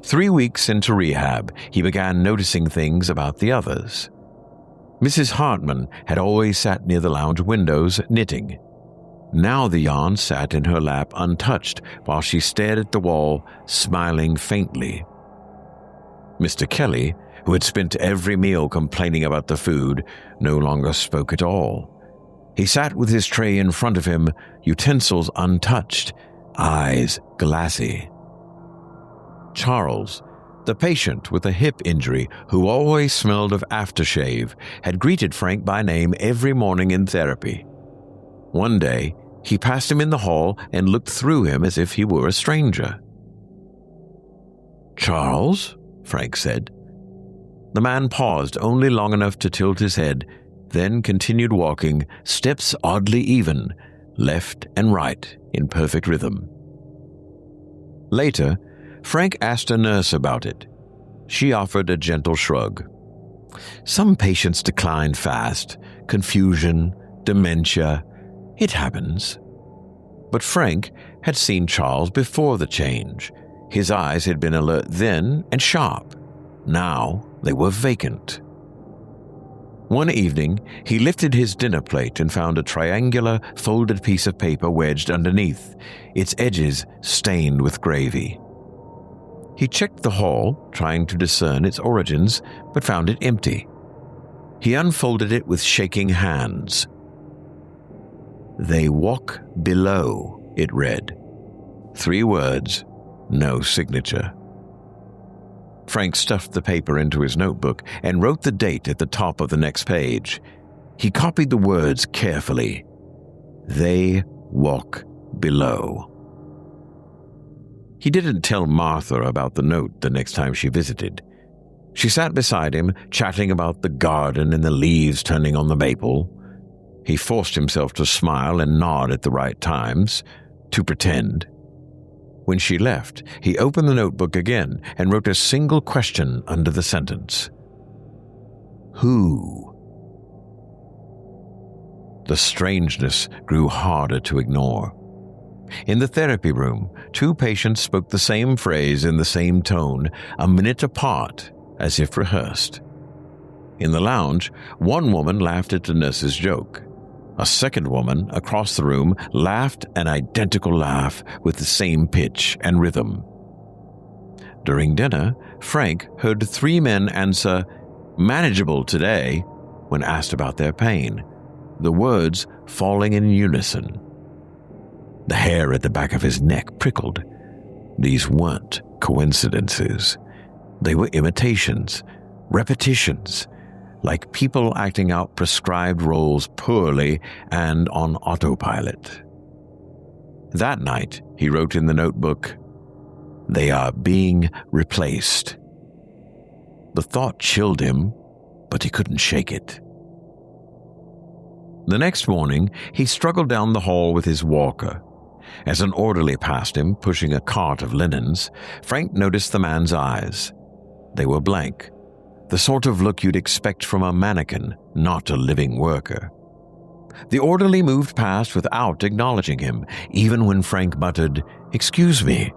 3 weeks into rehab, he began noticing things about the others. Mrs. Hartman had always sat near the lounge windows knitting. Now the yarn sat in her lap untouched while she stared at the wall, smiling faintly. Mr. Kelly, who had spent every meal complaining about the food, no longer spoke at all. He sat with his tray in front of him, utensils untouched, eyes glassy. Charles, the patient with a hip injury who always smelled of aftershave, had greeted Frank by name every morning in therapy. One day, he passed him in the hall and looked through him as if he were a stranger. "Charles?" Frank said. The man paused only long enough to tilt his head, then continued walking, steps oddly even, left and right in perfect rhythm. Later, Frank asked a nurse about it. She offered a gentle shrug. "Some patients decline fast. Confusion, dementia. It happens." But Frank had seen Charles before the change. His eyes had been alert then and sharp. Now they were vacant. One evening, he lifted his dinner plate and found a triangular, folded piece of paper wedged underneath, its edges stained with gravy. He checked the hall, trying to discern its origins, but found it empty. He unfolded it with shaking hands. "They walk below," it read. 3 words, no signature. Frank stuffed the paper into his notebook and wrote the date at the top of the next page. He copied the words carefully. "They walk below." He didn't tell Martha about the note the next time she visited. She sat beside him, chatting about the garden and the leaves turning on the maple. He forced himself to smile and nod at the right times, to pretend. When she left, he opened the notebook again and wrote a single question under the sentence. "Who?" The strangeness grew harder to ignore. In the therapy room, 2 patients spoke the same phrase in the same tone, a minute apart, as if rehearsed. In the lounge, one woman laughed at the nurse's joke. A second woman across the room laughed an identical laugh with the same pitch and rhythm. During dinner, Frank heard 3 men answer, "Manageable today," when asked about their pain, the words falling in unison. The hair at the back of his neck prickled. These weren't coincidences. They were imitations, repetitions, like people acting out prescribed roles poorly and on autopilot. That night, he wrote in the notebook, "They are being replaced." The thought chilled him, but he couldn't shake it. The next morning, he struggled down the hall with his walker. As an orderly passed him, pushing a cart of linens, Frank noticed the man's eyes. They were blank, the sort of look you'd expect from a mannequin, not a living worker. The orderly moved past without acknowledging him, even when Frank muttered, "Excuse me."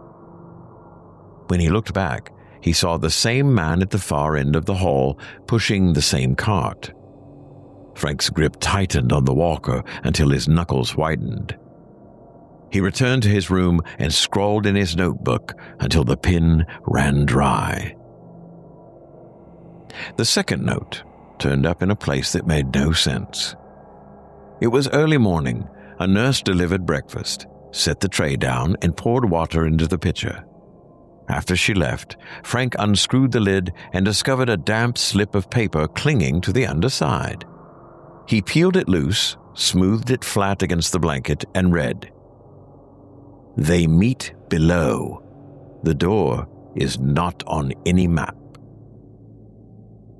When he looked back, he saw the same man at the far end of the hall, pushing the same cart. Frank's grip tightened on the walker until his knuckles whitened. He returned to his room and scrawled in his notebook until the pen ran dry. The second note turned up in a place that made no sense. It was early morning. A nurse delivered breakfast, set the tray down, and poured water into the pitcher. After she left, Frank unscrewed the lid and discovered a damp slip of paper clinging to the underside. He peeled it loose, smoothed it flat against the blanket, and read, "They meet below. The door is not on any map."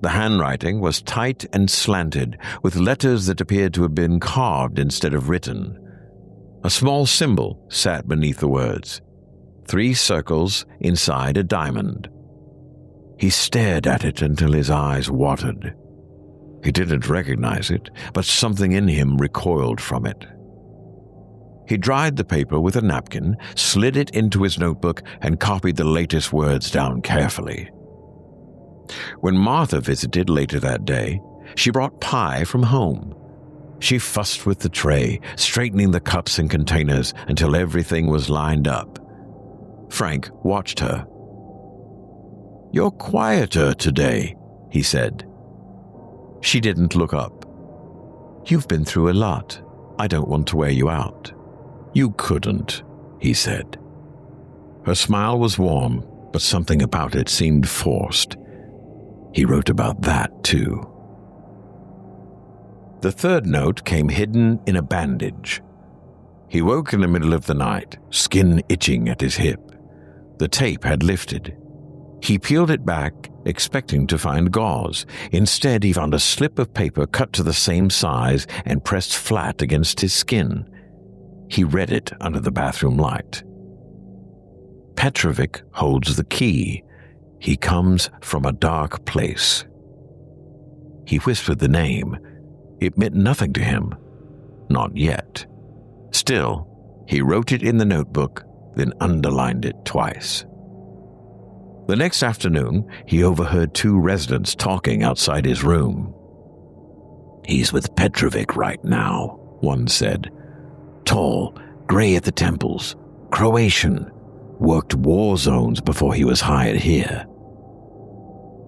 The handwriting was tight and slanted, with letters that appeared to have been carved instead of written. A small symbol sat beneath the words, 3 circles inside a diamond. He stared at it until his eyes watered. He didn't recognize it, but something in him recoiled from it. He dried the paper with a napkin, slid it into his notebook, and copied the latest words down carefully. When Martha visited later that day, she brought pie from home. She fussed with the tray, straightening the cups and containers until everything was lined up. Frank watched her. "You're quieter today," he said. She didn't look up. "You've been through a lot. I don't want to wear you out." "You couldn't," he said. Her smile was warm, but something about it seemed forced. He wrote about that, too. The third note came hidden in a bandage. He woke in the middle of the night, skin itching at his hip. The tape had lifted. He peeled it back, expecting to find gauze. Instead, he found a slip of paper cut to the same size and pressed flat against his skin. He read it under the bathroom light. "Petrovic holds the key. He comes from a dark place." He whispered the name. It meant nothing to him. Not yet. Still, he wrote it in the notebook, then underlined it twice. The next afternoon, he overheard 2 residents talking outside his room. "He's with Petrovic right now," one said. "Tall, gray at the temples, Croatian, worked war zones before he was hired here."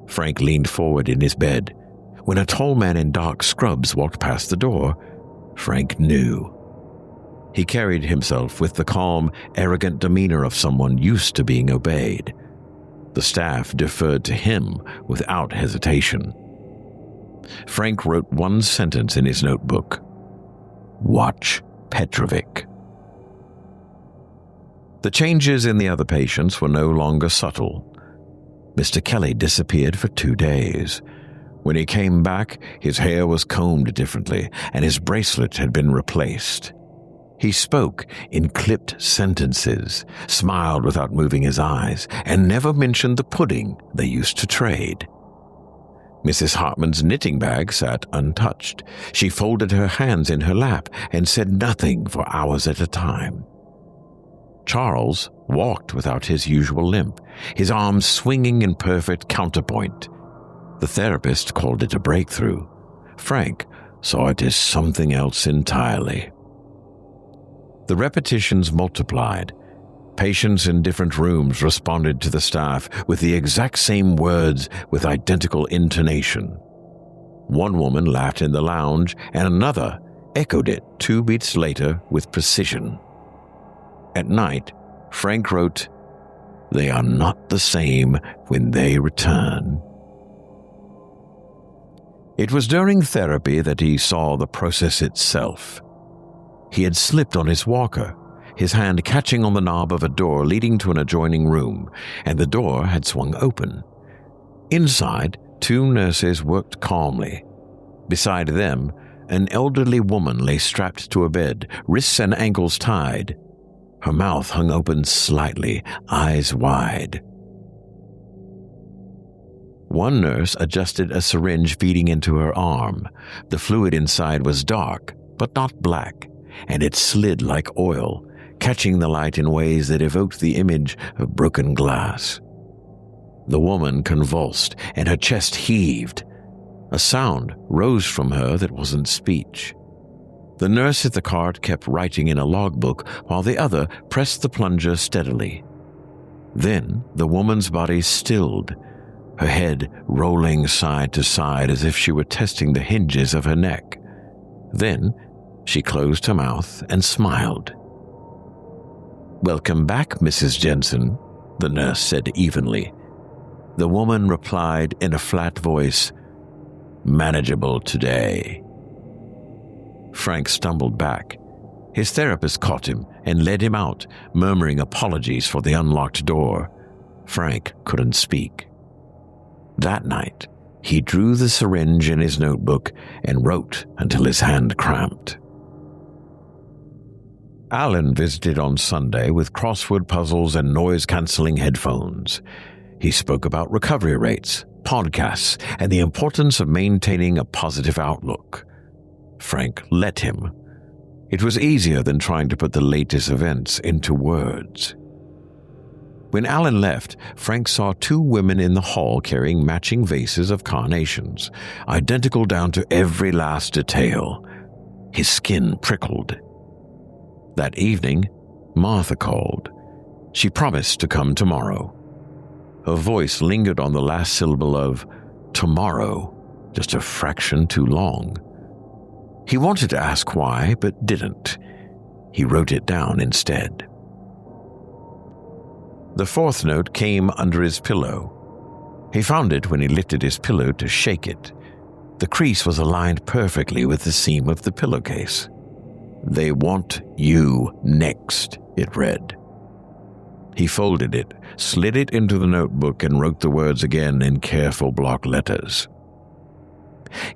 Frank leaned forward in his bed. When a tall man in dark scrubs walked past the door, Frank knew. He carried himself with the calm, arrogant demeanor of someone used to being obeyed. The staff deferred to him without hesitation. Frank wrote one sentence in his notebook. "Watch Petrovic." The changes in the other patients were no longer subtle. Mr. Kelly disappeared for 2 days. When he came back, his hair was combed differently, and his bracelet had been replaced. He spoke in clipped sentences, smiled without moving his eyes, and never mentioned the pudding they used to trade. Mrs. Hartman's knitting bag sat untouched. She folded her hands in her lap and said nothing for hours at a time. Charles walked without his usual limp, his arms swinging in perfect counterpoint. The therapist called it a breakthrough. Frank saw it as something else entirely. The repetitions multiplied. Patients in different rooms responded to the staff with the exact same words with identical intonation. One woman laughed in the lounge, and another echoed it 2 beats later with precision. At night, Frank wrote, "They are not the same when they return." It was during therapy that he saw the process itself. He had slipped on his walker, his hand catching on the knob of a door leading to an adjoining room, and the door had swung open. Inside, 2 nurses worked calmly. Beside them, an elderly woman lay strapped to a bed, wrists and ankles tied. Her mouth hung open slightly, eyes wide. One nurse adjusted a syringe feeding into her arm. The fluid inside was dark, but not black, and it slid like oil, catching the light in ways that evoked the image of broken glass. The woman convulsed, and her chest heaved. A sound rose from her that wasn't speech. The nurse at the cart kept writing in a logbook while the other pressed the plunger steadily. Then the woman's body stilled, her head rolling side to side as if she were testing the hinges of her neck. Then she closed her mouth and smiled. "Welcome back, Mrs. Jensen," the nurse said evenly. The woman replied in a flat voice, "Manageable today." Frank stumbled back. His therapist caught him and led him out, murmuring apologies for the unlocked door. Frank couldn't speak. That night, he drew the syringe in his notebook and wrote until his hand cramped. Alan visited on Sunday with crossword puzzles and noise-canceling headphones. He spoke about recovery rates, podcasts, and the importance of maintaining a positive outlook. Frank let him. It was easier than trying to put the latest events into words. When Alan left, Frank saw 2 women in the hall carrying matching vases of carnations, identical down to every last detail. His skin prickled. That evening, Martha called. She promised to come tomorrow. Her voice lingered on the last syllable of tomorrow, just a fraction too long. He wanted to ask why, but didn't. He wrote it down instead. The 4th note came under his pillow. He found it when he lifted his pillow to shake it. The crease was aligned perfectly with the seam of the pillowcase. "They want you next," it read. He folded it, slid it into the notebook, and wrote the words again in careful block letters.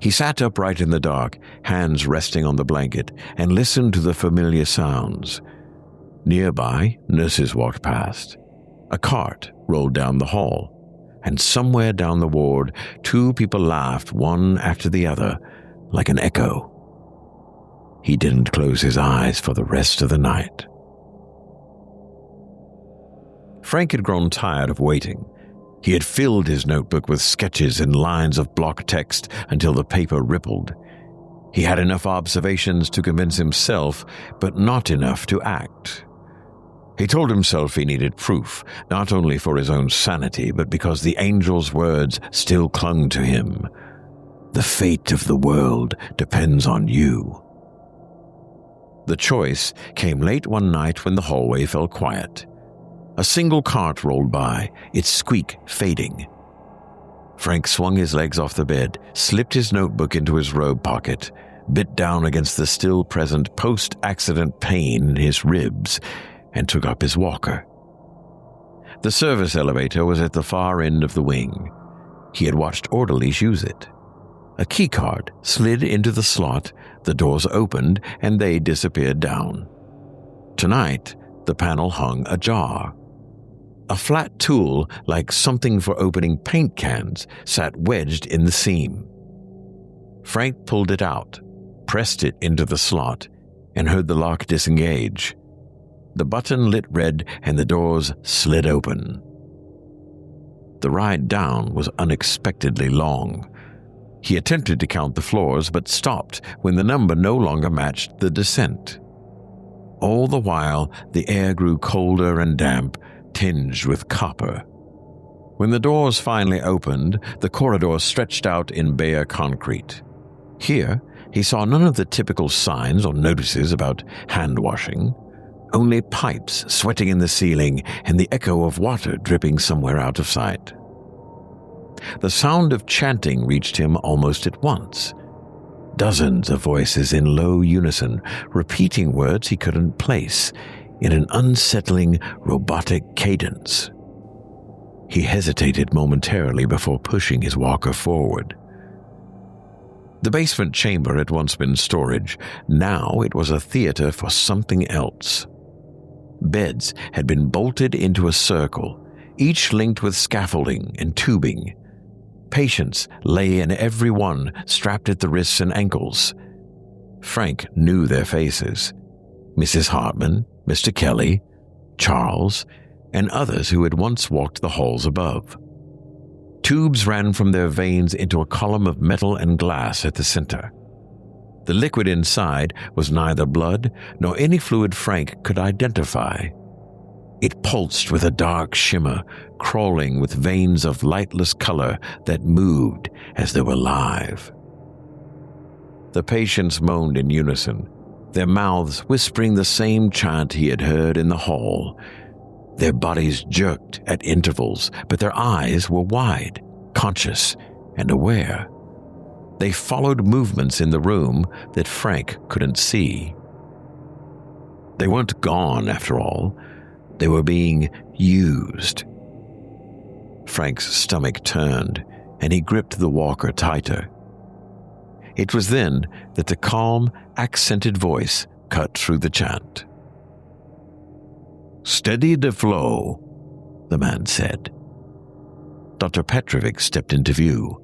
He sat upright in the dark, hands resting on the blanket, and listened to the familiar sounds. Nearby, nurses walked past. A cart rolled down the hall, and somewhere down the ward, 2 people laughed one after the other, like an echo. He didn't close his eyes for the rest of the night. Frank had grown tired of waiting. He had filled his notebook with sketches and lines of block text until the paper rippled. He had enough observations to convince himself, but not enough to act. He told himself he needed proof, not only for his own sanity, but because the angel's words still clung to him. "The fate of the world depends on you." The choice came late one night when the hallway fell quiet. A single cart rolled by, its squeak fading. Frank swung his legs off the bed, slipped his notebook into his robe pocket, bit down against the still-present post-accident pain in his ribs, and took up his walker. The service elevator was at the far end of the wing. He had watched orderlies use it. A keycard slid into the slot, the doors opened, and they disappeared down. Tonight, the panel hung ajar. A flat tool, like something for opening paint cans, sat wedged in the seam. Frank pulled it out, pressed it into the slot, and heard the lock disengage. The button lit red and the doors slid open. The ride down was unexpectedly long. He attempted to count the floors but stopped when the number no longer matched the descent. All the while, the air grew colder and damp, tinged with copper. When the doors finally opened, the corridor stretched out in bare concrete. Here, he saw none of the typical signs or notices about hand washing. only pipes sweating in the ceiling and the echo of water dripping somewhere out of sight. The sound of chanting reached him almost at once. Dozens of voices in low unison, repeating words he couldn't place, in an unsettling, robotic cadence. He hesitated momentarily before pushing his walker forward. The basement chamber had once been storage. Now it was a theater for something else. Beds had been bolted into a circle, each linked with scaffolding and tubing. Patients lay in every one, strapped at the wrists and ankles. Frank knew their faces. Mrs. Hartman, Mr. Kelly, Charles, and others who had once walked the halls above. Tubes ran from their veins into a column of metal and glass at the center. The liquid inside was neither blood nor any fluid Frank could identify. It pulsed with a dark shimmer, crawling with veins of lightless color that moved as they were live. The patients moaned in unison, their mouths whispering the same chant he had heard in the hall. Their bodies jerked at intervals, but their eyes were wide, conscious, and aware. They followed movements in the room that Frank couldn't see. They weren't gone, after all. They were being used. Frank's stomach turned, and he gripped the walker tighter. It was then that the calm, accented voice cut through the chant. "Steady the flow," the man said. Dr. Petrovic stepped into view.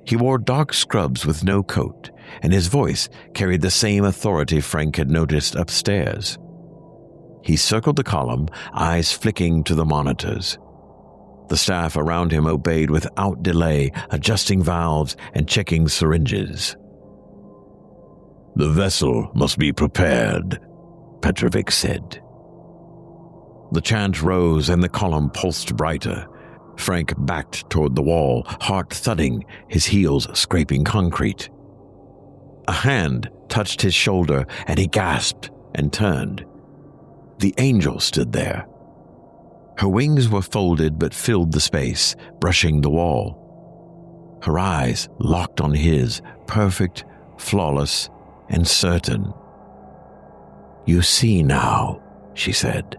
He wore dark scrubs with no coat, and his voice carried the same authority Frank had noticed upstairs. He circled the column, eyes flicking to the monitors. The staff around him obeyed without delay, adjusting valves and checking syringes. "The vessel must be prepared," Petrovic said. The chant rose and the column pulsed brighter. Frank backed toward the wall, heart thudding, his heels scraping concrete. A hand touched his shoulder and he gasped and turned. The angel stood there. Her wings were folded but filled the space, brushing the wall. Her eyes locked on his, perfect, flawless, and certain. "You see now," she said.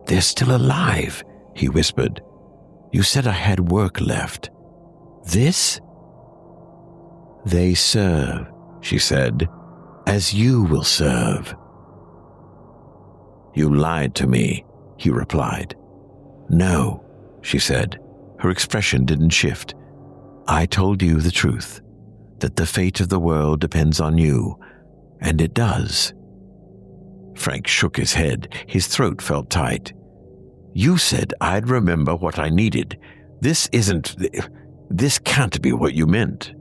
"They're still alive," he whispered. "You said I had work left. This?" "They serve," she said, "as you will serve." "You lied to me," he replied. "No," she said. Her expression didn't shift. "I told you the truth, that the fate of the world depends on you, and it does." Frank shook his head. His throat felt tight. "You said I'd remember what I needed. This can't be what you meant."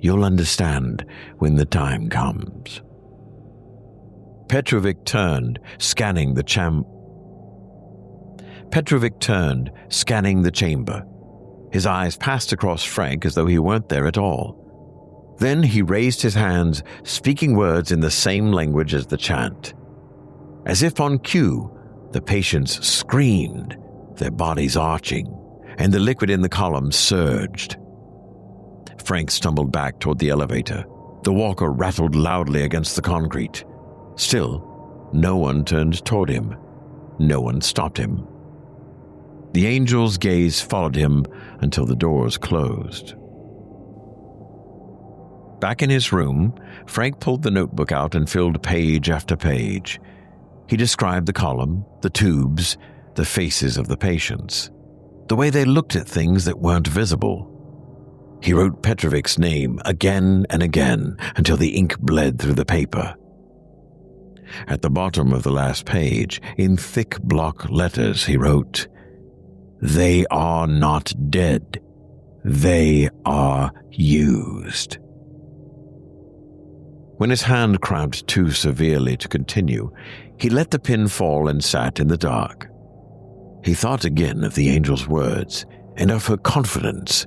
"You'll understand when the time comes." Petrovic turned, scanning the chamber. His eyes passed across Frank as though he weren't there at all. Then he raised his hands, speaking words in the same language as the chant. As if on cue, the patients screamed, their bodies arching, and the liquid in the column surged. Frank stumbled back toward the elevator. The walker rattled loudly against the concrete. Still, no one turned toward him. No one stopped him. The angel's gaze followed him until the doors closed. Back in his room, Frank pulled the notebook out and filled page after page. He described the column, the tubes, the faces of the patients, the way they looked at things that weren't visible. He wrote Petrovic's name again and again until the ink bled through the paper. At the bottom of the last page, in thick block letters, he wrote, "They are not dead. They are used." When his hand cramped too severely to continue, he let the pen fall and sat in the dark. He thought again of the angel's words and of her confidence.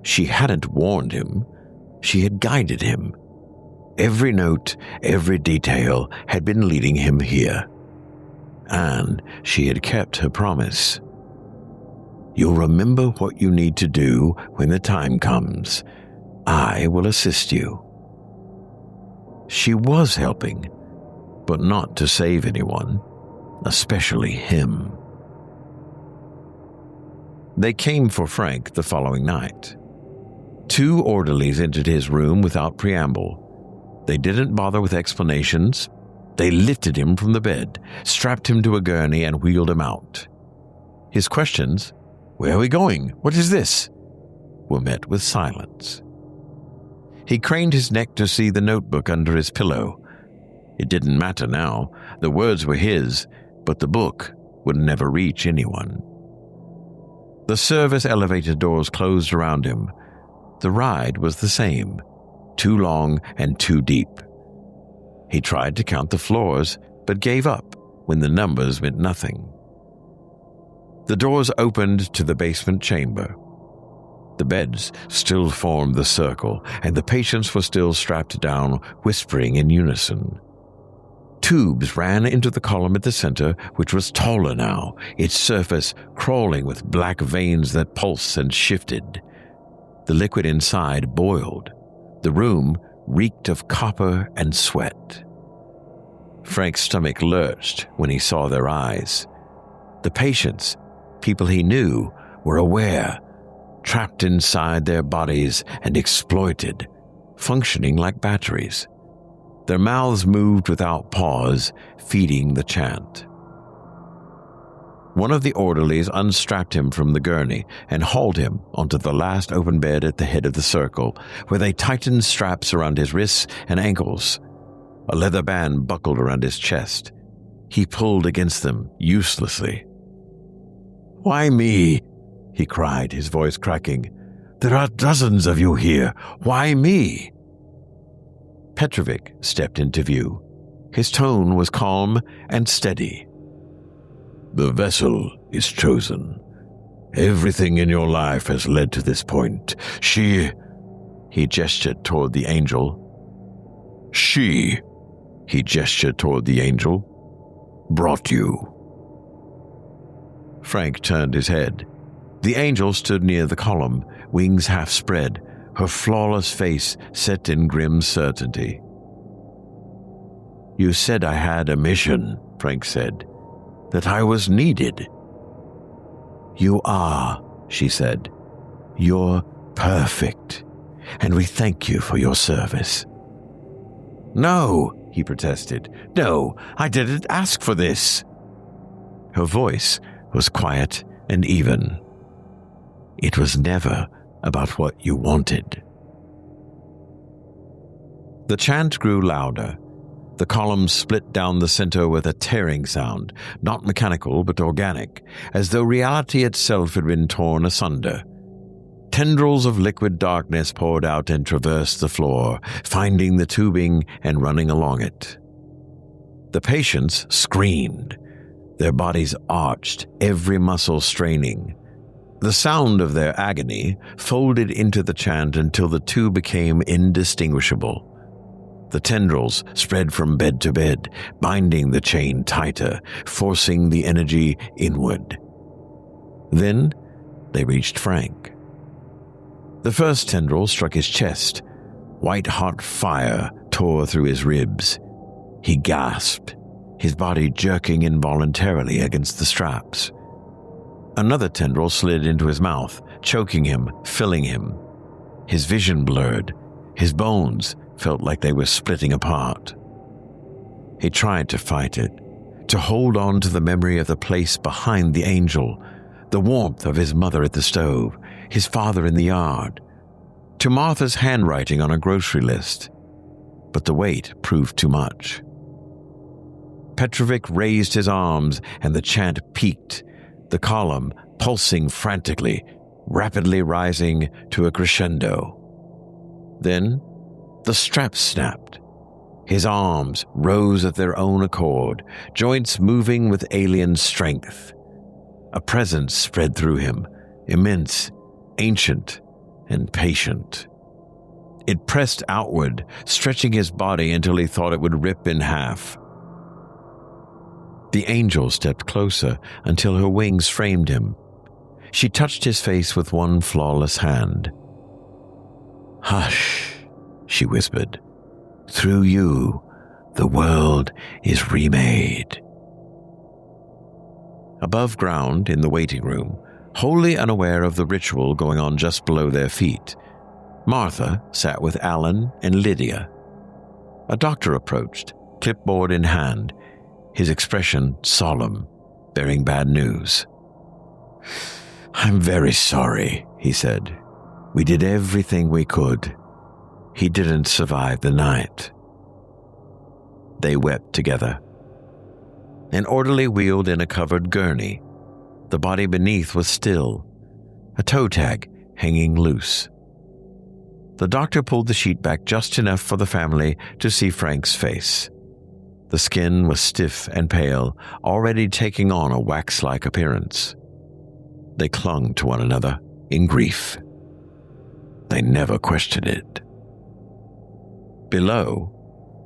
She hadn't warned him. She had guided him. Every note, every detail had been leading him here. And she had kept her promise. You'll remember what you need to do when the time comes. I will assist you. She was helping, but not to save anyone, especially him. They came for Frank the following night. 2 orderlies entered his room without preamble. They didn't bother with explanations. They lifted him from the bed, strapped him to a gurney, and wheeled him out. His questions, "Where are we going? What is this?" were met with silence. He craned his neck to see the notebook under his pillow. It didn't matter now. The words were his, but the book would never reach anyone. The service elevator doors closed around him. The ride was the same, too long and too deep. He tried to count the floors, but gave up when the numbers meant nothing. The doors opened to the basement chamber. The beds still formed the circle, and the patients were still strapped down, whispering in unison. Tubes ran into the column at the center, which was taller now, its surface crawling with black veins that pulsed and shifted. The liquid inside boiled. The room reeked of copper and sweat. Frank's stomach lurched when he saw their eyes. The patients, people he knew, were aware, trapped inside their bodies and exploited, functioning like batteries. Their mouths moved without pause, feeding the chant. One of the orderlies unstrapped him from the gurney and hauled him onto the last open bed at the head of the circle, where they tightened straps around his wrists and ankles. A leather band buckled around his chest. He pulled against them uselessly. "Why me?" he cried, his voice cracking. "There are dozens of you here. Why me?" Petrovic stepped into view. His tone was calm and steady. "The vessel is chosen. Everything in your life has led to this point. He gestured toward the angel. He gestured toward the angel, brought you." Frank turned his head. The angel stood near the column, wings half spread, her flawless face set in grim certainty. "You said I had a mission," Frank said, "that I was needed." "You are," she said. "You're perfect, and we thank you for your service." "No," he protested. "No, I didn't ask for this." Her voice was quiet and even. "It was never about what you wanted." The chant grew louder. The column split down the center with a tearing sound, not mechanical but organic, as though reality itself had been torn asunder. Tendrils of liquid darkness poured out and traversed the floor, finding the tubing and running along it. The patients screamed, their bodies arched, every muscle straining. The sound of their agony folded into the chant until the two became indistinguishable. The tendrils spread from bed to bed, binding the chain tighter, forcing the energy inward. Then they reached Frank. The first tendril struck his chest. White-hot fire tore through his ribs. He gasped, his body jerking involuntarily against the straps. Another tendril slid into his mouth, choking him, filling him. His vision blurred. His bones felt like they were splitting apart. He tried to fight it, to hold on to the memory of the place behind the angel, the warmth of his mother at the stove, his father in the yard, to Martha's handwriting on a grocery list. But the weight proved too much. Petrovic raised his arms and the chant peaked, the column pulsing frantically, rapidly rising to a crescendo. Then the straps snapped. His arms rose of their own accord, joints moving with alien strength. A presence spread through him, immense, ancient, and patient. It pressed outward, stretching his body until he thought it would rip in half. The angel stepped closer until her wings framed him. She touched his face with one flawless hand. "Hush," she whispered. "Through you, the world is remade." Above ground, in the waiting room, wholly unaware of the ritual going on just below their feet, Martha sat with Alan and Lydia. A doctor approached, clipboard in hand, his expression solemn, bearing bad news. "I'm very sorry," he said. "We did everything we could. He didn't survive the night." They wept together. An orderly wheeled in a covered gurney. The body beneath was still, a toe tag hanging loose. The doctor pulled the sheet back just enough for the family to see Frank's face. The skin was stiff and pale, already taking on a wax-like appearance. They clung to one another in grief. They never questioned it. Below,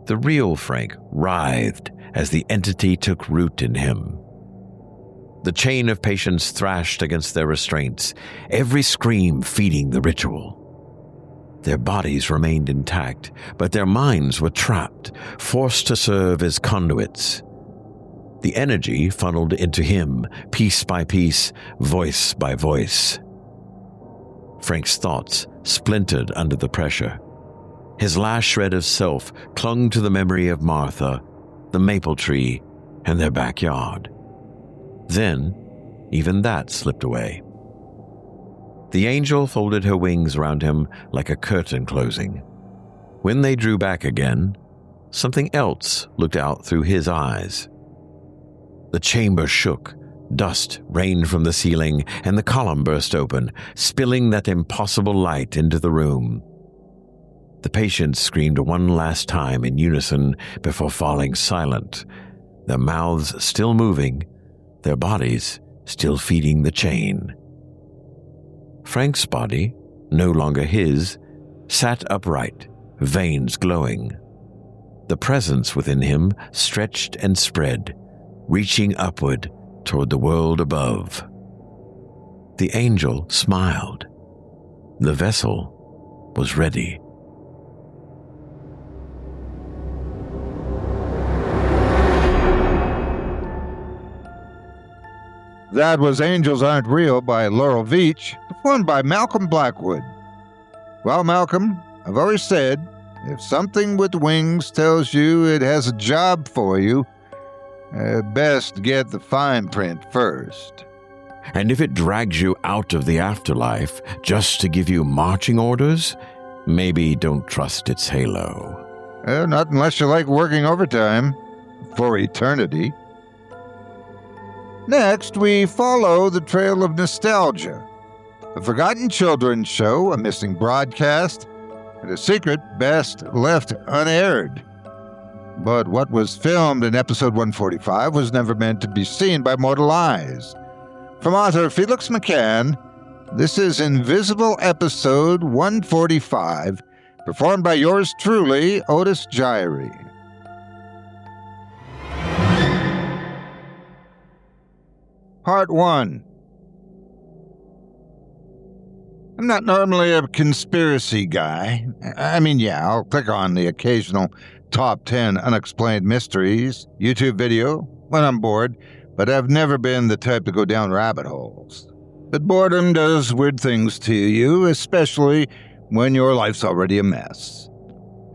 the real Frank writhed as the entity took root in him. The chain of patients thrashed against their restraints, every scream feeding the ritual. Their bodies remained intact, but their minds were trapped, forced to serve as conduits. The energy funneled into him, piece by piece, voice by voice. Frank's thoughts splintered under the pressure. His last shred of self clung to the memory of Martha, the maple tree, and their backyard. Then, even that slipped away. The angel folded her wings around him like a curtain closing. When they drew back again, something else looked out through his eyes. The chamber shook, dust rained from the ceiling, and the column burst open, spilling that impossible light into the room. The patients screamed one last time in unison before falling silent, their mouths still moving, their bodies still feeding the chain. Frank's body, no longer his, sat upright, veins glowing. The presence within him stretched and spread, reaching upward toward the world above. The angel smiled. The vessel was ready. That was Angels Aren't Real by Laurel Veitch, performed by Malcolm Blackwood. Well, Malcolm, I've always said, if something with wings tells you it has a job for you, best get the fine print first. And if it drags you out of the afterlife just to give you marching orders, maybe don't trust its halo. Not unless you like working overtime for eternity. Next, we follow the trail of nostalgia. A forgotten children's show, a missing broadcast, and a secret best left unaired. But what was filmed in episode 145 was never meant to be seen by mortal eyes. From author Felix McCann, this is Invisible Episode 145, performed by yours truly, Otis Jiry. Part 1. I'm not normally a conspiracy guy. Yeah, I'll click on the occasional top 10 unexplained mysteries YouTube video when I'm bored, but I've never been the type to go down rabbit holes. But boredom does weird things to you, especially when your life's already a mess.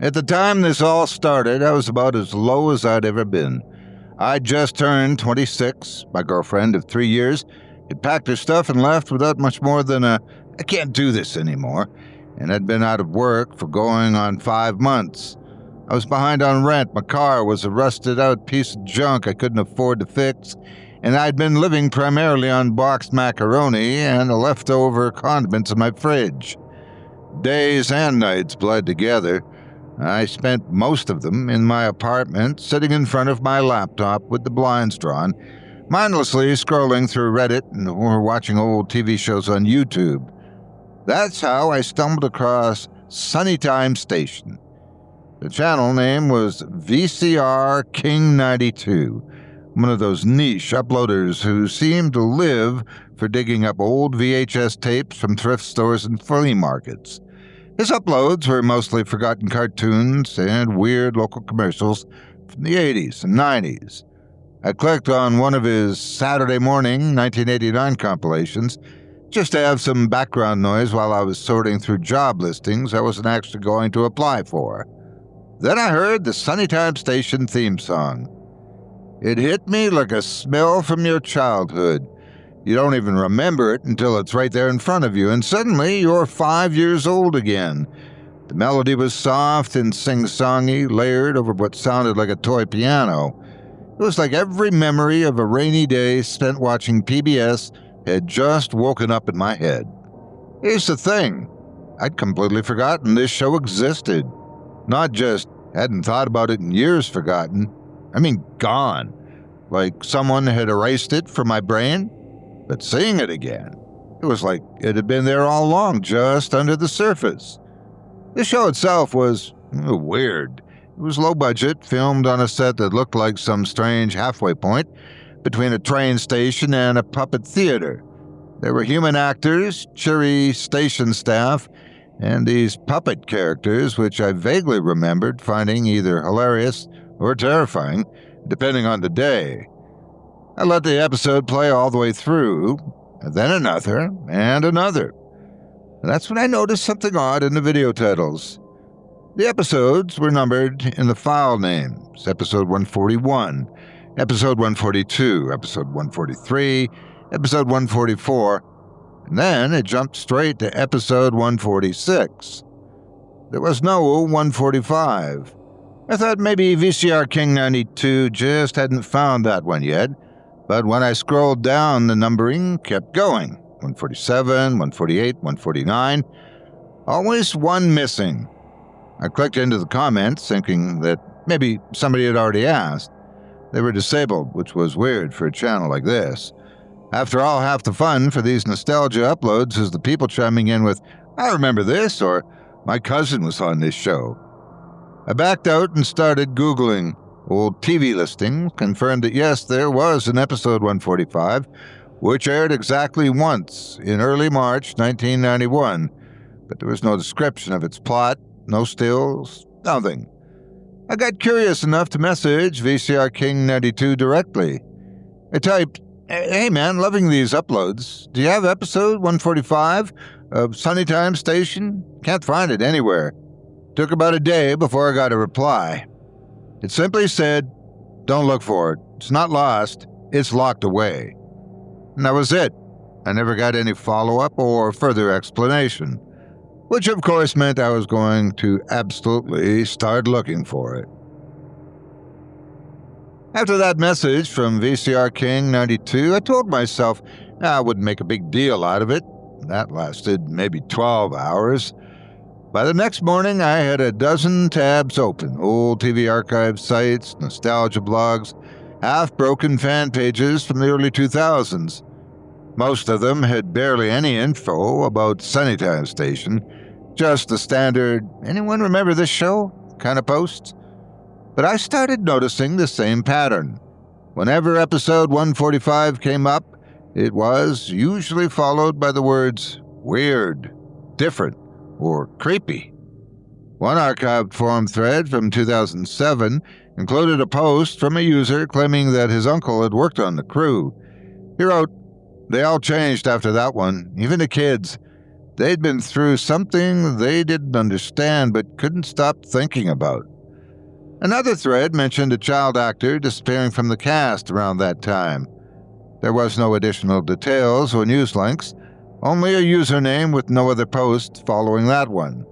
At the time this all started, I was about as low as I'd ever been. I just turned 26. My girlfriend of 3 years had packed her stuff and left without much more than I can't do this anymore, and I'd been out of work for going on 5 months. I was behind on rent, my car was a rusted-out piece of junk I couldn't afford to fix, and I'd been living primarily on boxed macaroni and the leftover condiments in my fridge. Days and nights bled together. I spent most of them in my apartment, sitting in front of my laptop with the blinds drawn, mindlessly scrolling through Reddit or watching old TV shows on YouTube. That's how I stumbled across Sunnytime Station. The channel name was VCR King 92, one of those niche uploaders who seemed to live for digging up old VHS tapes from thrift stores and flea markets. His uploads were mostly forgotten cartoons and weird local commercials from the 80s and 90s. I clicked on one of his Saturday morning 1989 compilations just to have some background noise while I was sorting through job listings I wasn't actually going to apply for. Then I heard the Sunnytime Station theme song. It hit me like a smell from your childhood. You don't even remember it until it's right there in front of you, and suddenly you're 5 years old again. The melody was soft and sing-songy, layered over what sounded like a toy piano. It was like every memory of a rainy day spent watching PBS had just woken up in my head. Here's the thing. I'd completely forgotten this show existed. Not just hadn't thought about it in years forgotten. I mean gone. Like someone had erased it from my brain. But seeing it again, it was like it had been there all along, just under the surface. The show itself was weird. It was low budget, filmed on a set that looked like some strange halfway point between a train station and a puppet theater. There were human actors, cheery station staff, and these puppet characters, which I vaguely remembered finding either hilarious or terrifying, depending on the day. I let the episode play all the way through, and then another, and another. And that's when I noticed something odd in the video titles. The episodes were numbered in the file names: Episode 141, Episode 142, Episode 143, Episode 144, and then it jumped straight to Episode 146. There was no 145. I thought maybe VCR King 92 just hadn't found that one yet, but when I scrolled down, the numbering kept going. 147, 148, 149. Always one missing. I clicked into the comments, thinking that maybe somebody had already asked. They were disabled, which was weird for a channel like this. After all, half the fun for these nostalgia uploads is the people chiming in with, "I remember this," or "My cousin was on this show." I backed out and started Googling. Old TV listings confirmed that yes, there was an episode 145, which aired exactly once in early March 1991, but there was no description of its plot, no stills, nothing. I got curious enough to message VCR King 92 directly. I typed, "Hey man, loving these uploads. Do you have episode 145 of Sunnytime Station? Can't find it anywhere." Took about a day before I got a reply. It simply said, "Don't look for it. It's not lost. It's locked away." And that was it. I never got any follow-up or further explanation, which of course meant I was going to absolutely start looking for it. After that message from VCR King 92, I told myself I wouldn't make a big deal out of it. That lasted maybe 12 hours. By the next morning, I had a dozen tabs open: old TV archive sites, nostalgia blogs, half-broken fan pages from the early 2000s. Most of them had barely any info about Sunnytime Station, just the standard, "Anyone remember this show?" kind of posts. But I started noticing the same pattern. Whenever episode 145 came up, it was usually followed by the words weird, different, or creepy. One archived forum thread from 2007 included a post from a user claiming that his uncle had worked on the crew. He wrote, "They all changed after that one, even the kids. They'd been through something they didn't understand but couldn't stop thinking about." Another thread mentioned a child actor disappearing from the cast around that time. There was no additional details or news links, only a username with no other post following that one.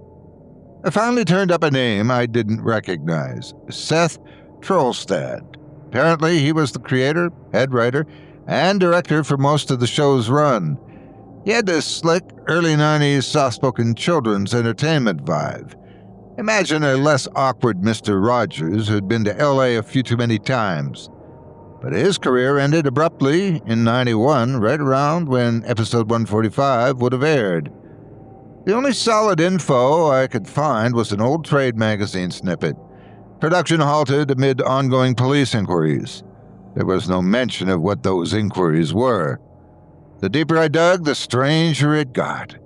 I finally turned up a name I didn't recognize: Seth Trollstad. Apparently he was the creator, head writer, and director for most of the show's run. He had this slick, early 90s soft-spoken children's entertainment vibe. Imagine a less awkward Mr. Rogers who'd been to LA a few too many times. But his career ended abruptly in '91, right around when episode 145 would have aired. The only solid info I could find was an old trade magazine snippet. Production halted amid ongoing police inquiries. There was no mention of what those inquiries were. The deeper I dug, the stranger it got.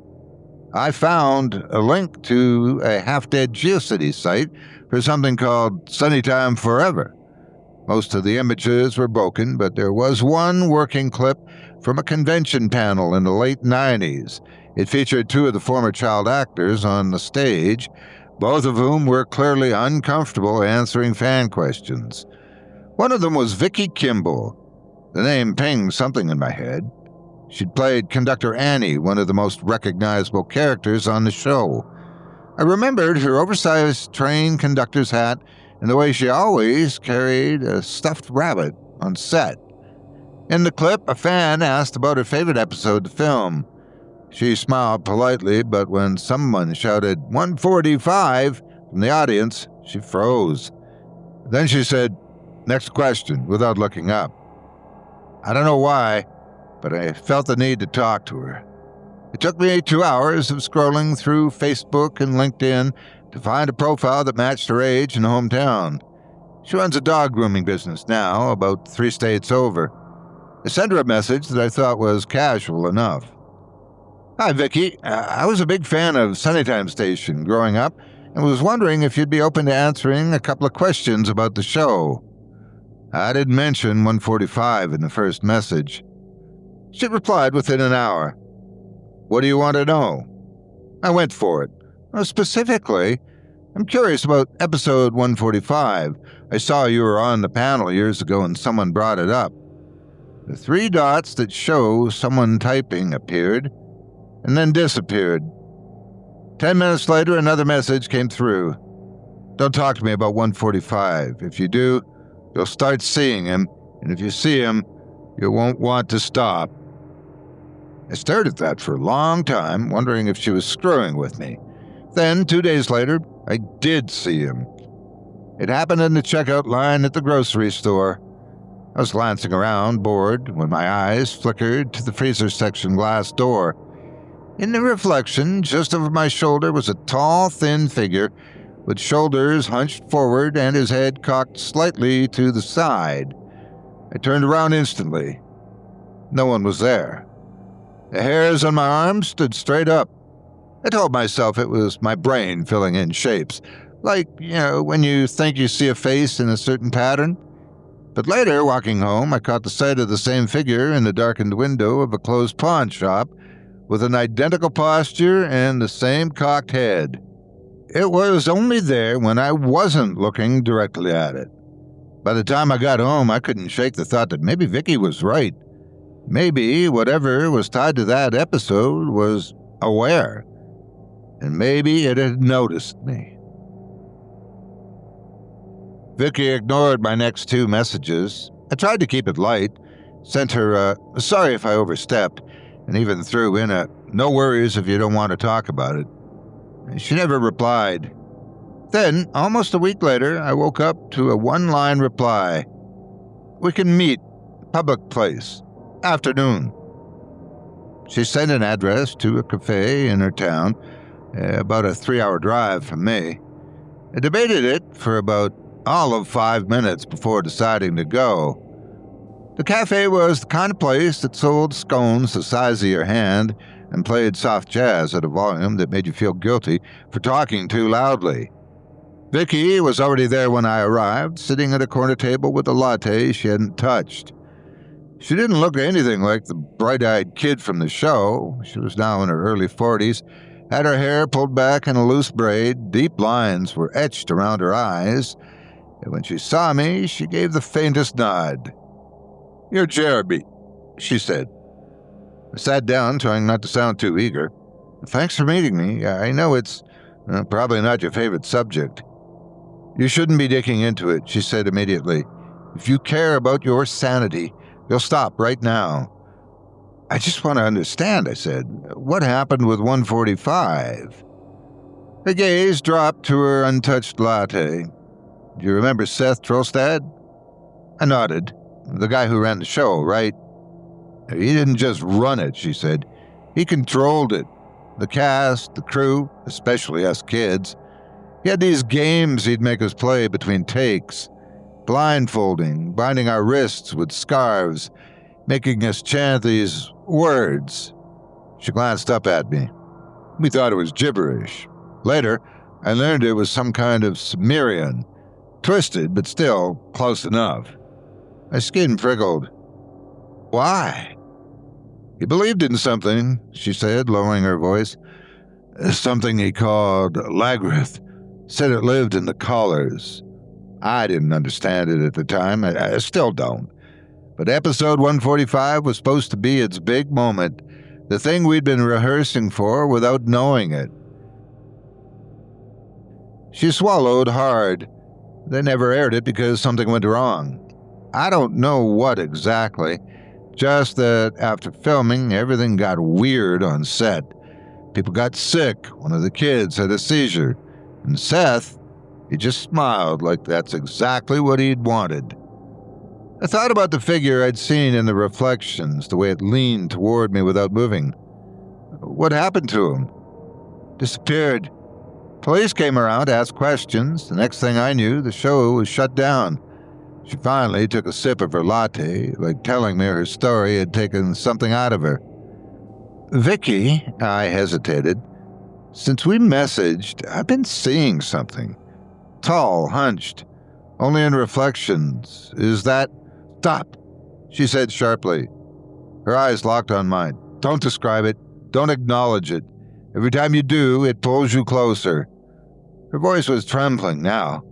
I found a link to a half-dead GeoCities site for something called Sunnytime Forever. Most of the images were broken, but there was one working clip from a convention panel in the late 90s. It featured two of the former child actors on the stage, both of whom were clearly uncomfortable answering fan questions. One of them was Vicky Kimball. The name pinged something in my head. She'd played Conductor Annie, one of the most recognizable characters on the show. I remembered her oversized train conductor's hat and the way she always carried a stuffed rabbit on set. In the clip, a fan asked about her favorite episode to film. She smiled politely, but when someone shouted 145 from the audience, she froze. Then she said, "Next question," without looking up. I don't know why, but I felt the need to talk to her. It took me 2 hours of scrolling through Facebook and LinkedIn to find a profile that matched her age and hometown. She runs a dog grooming business now, about 3 states over. I sent her a message that I thought was casual enough. "Hi, Vicky. I was a big fan of Sunnytime Station growing up and was wondering if you'd be open to answering a couple of questions about the show." I didn't mention 145 in the first message. She replied within an hour. "What do you want to know?" I went for it. Specifically, I'm curious about episode 145. I saw you were on the panel years ago and someone brought it up. The 3 dots that show someone typing appeared and then disappeared. 10 minutes later, another message came through. "Don't talk to me about 145. If you do, you'll start seeing him, and if you see him, you won't want to stop." I stared at that for a long time, wondering if she was screwing with me. Then, 2 days later, I did see him. It happened in the checkout line at the grocery store. I was glancing around, bored, when my eyes flickered to the freezer section glass door. In the reflection, just over my shoulder, was a tall, thin figure with shoulders hunched forward and his head cocked slightly to the side. I turned around instantly. No one was there. The hairs on my arms stood straight up. I told myself it was my brain filling in shapes, like, when you think you see a face in a certain pattern. But later, walking home, I caught the sight of the same figure in the darkened window of a closed pawn shop with an identical posture and the same cocked head. It was only there when I wasn't looking directly at it. By the time I got home, I couldn't shake the thought that maybe Vicky was right. Maybe whatever was tied to that episode was aware. And maybe it had noticed me. Vicky ignored my next 2 messages. I tried to keep it light, sent her sorry if I overstepped, and even threw in a no worries if you don't want to talk about it. She never replied. Then, almost a week later, I woke up to a 1-line reply. "We can meet. Public place. Afternoon." She sent an address to a cafe in her town, about a 3-hour drive from me. I debated it for about all of 5 minutes before deciding to go. The cafe was the kind of place that sold scones the size of your hand and played soft jazz at a volume that made you feel guilty for talking too loudly. Vicky was already there when I arrived, sitting at a corner table with a latte she hadn't touched. She didn't look anything like the bright-eyed kid from the show. She was now in her early 40s, had her hair pulled back in a loose braid, deep lines were etched around her eyes, and when she saw me, she gave the faintest nod. "You're Jiry," she said. I sat down, trying not to sound too eager. "Thanks for meeting me. I know it's probably not your favorite subject." "You shouldn't be digging into it," she said immediately. "If you care about your sanity, you'll stop right now." "I just want to understand," I said. "What happened with 145? Her gaze dropped to her untouched latte. "Do you remember Seth Trolstad?" I nodded. "The guy who ran the show, right?" "He didn't just run it," she said. "He controlled it. the cast, the crew, especially us kids. He had these games he'd make us play between takes, blindfolding, binding our wrists with scarves, making us chant these words. She glanced up at me. We thought it was gibberish. Later, I learned it was some kind of Sumerian, twisted but still close enough. My skin prickled. Why? He believed in something, she said, lowering her voice. Something he called Lagrith. Said it lived in the collars. I didn't understand it at the time. I still don't. But episode 145 was supposed to be its big moment, the thing we'd been rehearsing for without knowing it. She swallowed hard. They never aired it because something went wrong. I don't know what exactly, just that after filming, everything got weird on set. People got sick, one of the kids had a seizure, and Seth, he just smiled like that's exactly what he'd wanted. I thought about the figure I'd seen in the reflections, the way it leaned toward me without moving. What happened to him? Disappeared. Police came around to ask questions. The next thing I knew, the show was shut down. She finally took a sip of her latte, like telling me her story had taken something out of her. Vicky, I hesitated. Since we messaged, I've been seeing something. Tall, hunched, only in reflections. Is that... Stop, she said sharply. Her eyes locked on mine. Don't describe it. Don't acknowledge it. Every time you do, it pulls you closer. Her voice was trembling now.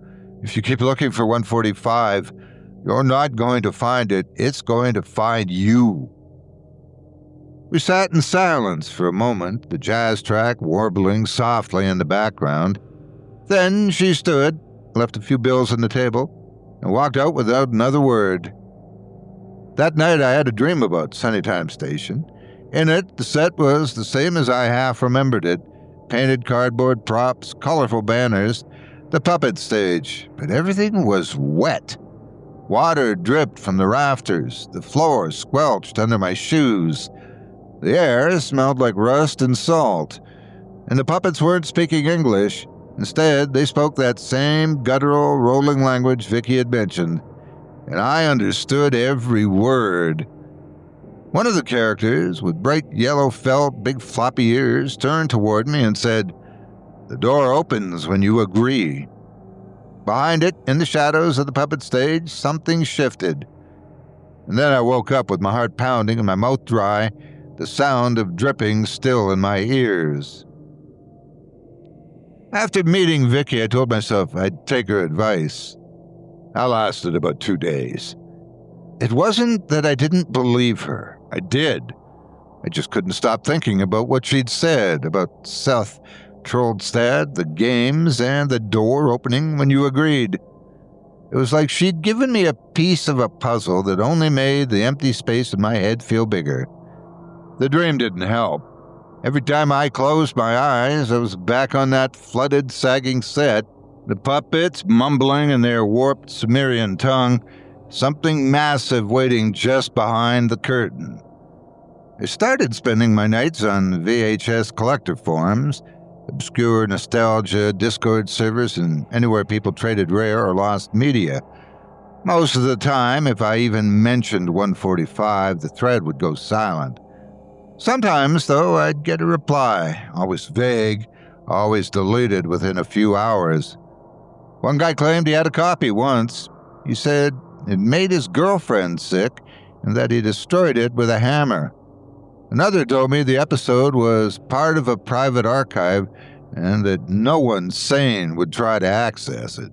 If you keep looking for 145, you're not going to find it. It's going to find you. We sat in silence for a moment, the jazz track warbling softly in the background. Then she stood, left a few bills on the table, and walked out without another word. That night I had a dream about Sunnytime Station. In it, the set was the same as I half remembered it. Painted cardboard props, colorful banners, the puppet stage, but everything was wet. Water dripped from the rafters, the floor squelched under my shoes. The air smelled like rust and salt, and the puppets weren't speaking English. Instead, they spoke that same guttural, rolling language Vicky had mentioned, and I understood every word. One of the characters, with bright yellow felt, big floppy ears, turned toward me and said, "The door opens when you agree." Behind it, in the shadows of the puppet stage, something shifted. And then I woke up with my heart pounding and my mouth dry, the sound of dripping still in my ears. After meeting Vicky, I told myself I'd take her advice. I lasted about 2 days. It wasn't that I didn't believe her. I did. I just couldn't stop thinking about what she'd said about Seth Troldstad, the games, and the door opening when you agreed. It was like she'd given me a piece of a puzzle that only made the empty space in my head feel bigger. The dream didn't help. Every time I closed my eyes, I was back on that flooded, sagging set, the puppets mumbling in their warped Sumerian tongue, something massive waiting just behind the curtain. I started spending my nights on VHS collector forums, obscure nostalgia, Discord servers, and anywhere people traded rare or lost media. Most of the time, if I even mentioned 145, the thread would go silent. Sometimes, though, I'd get a reply, always vague, always deleted within a few hours. One guy claimed he had a copy once. He said it made his girlfriend sick and that he destroyed it with a hammer. Another told me the episode was part of a private archive and that no one sane would try to access it.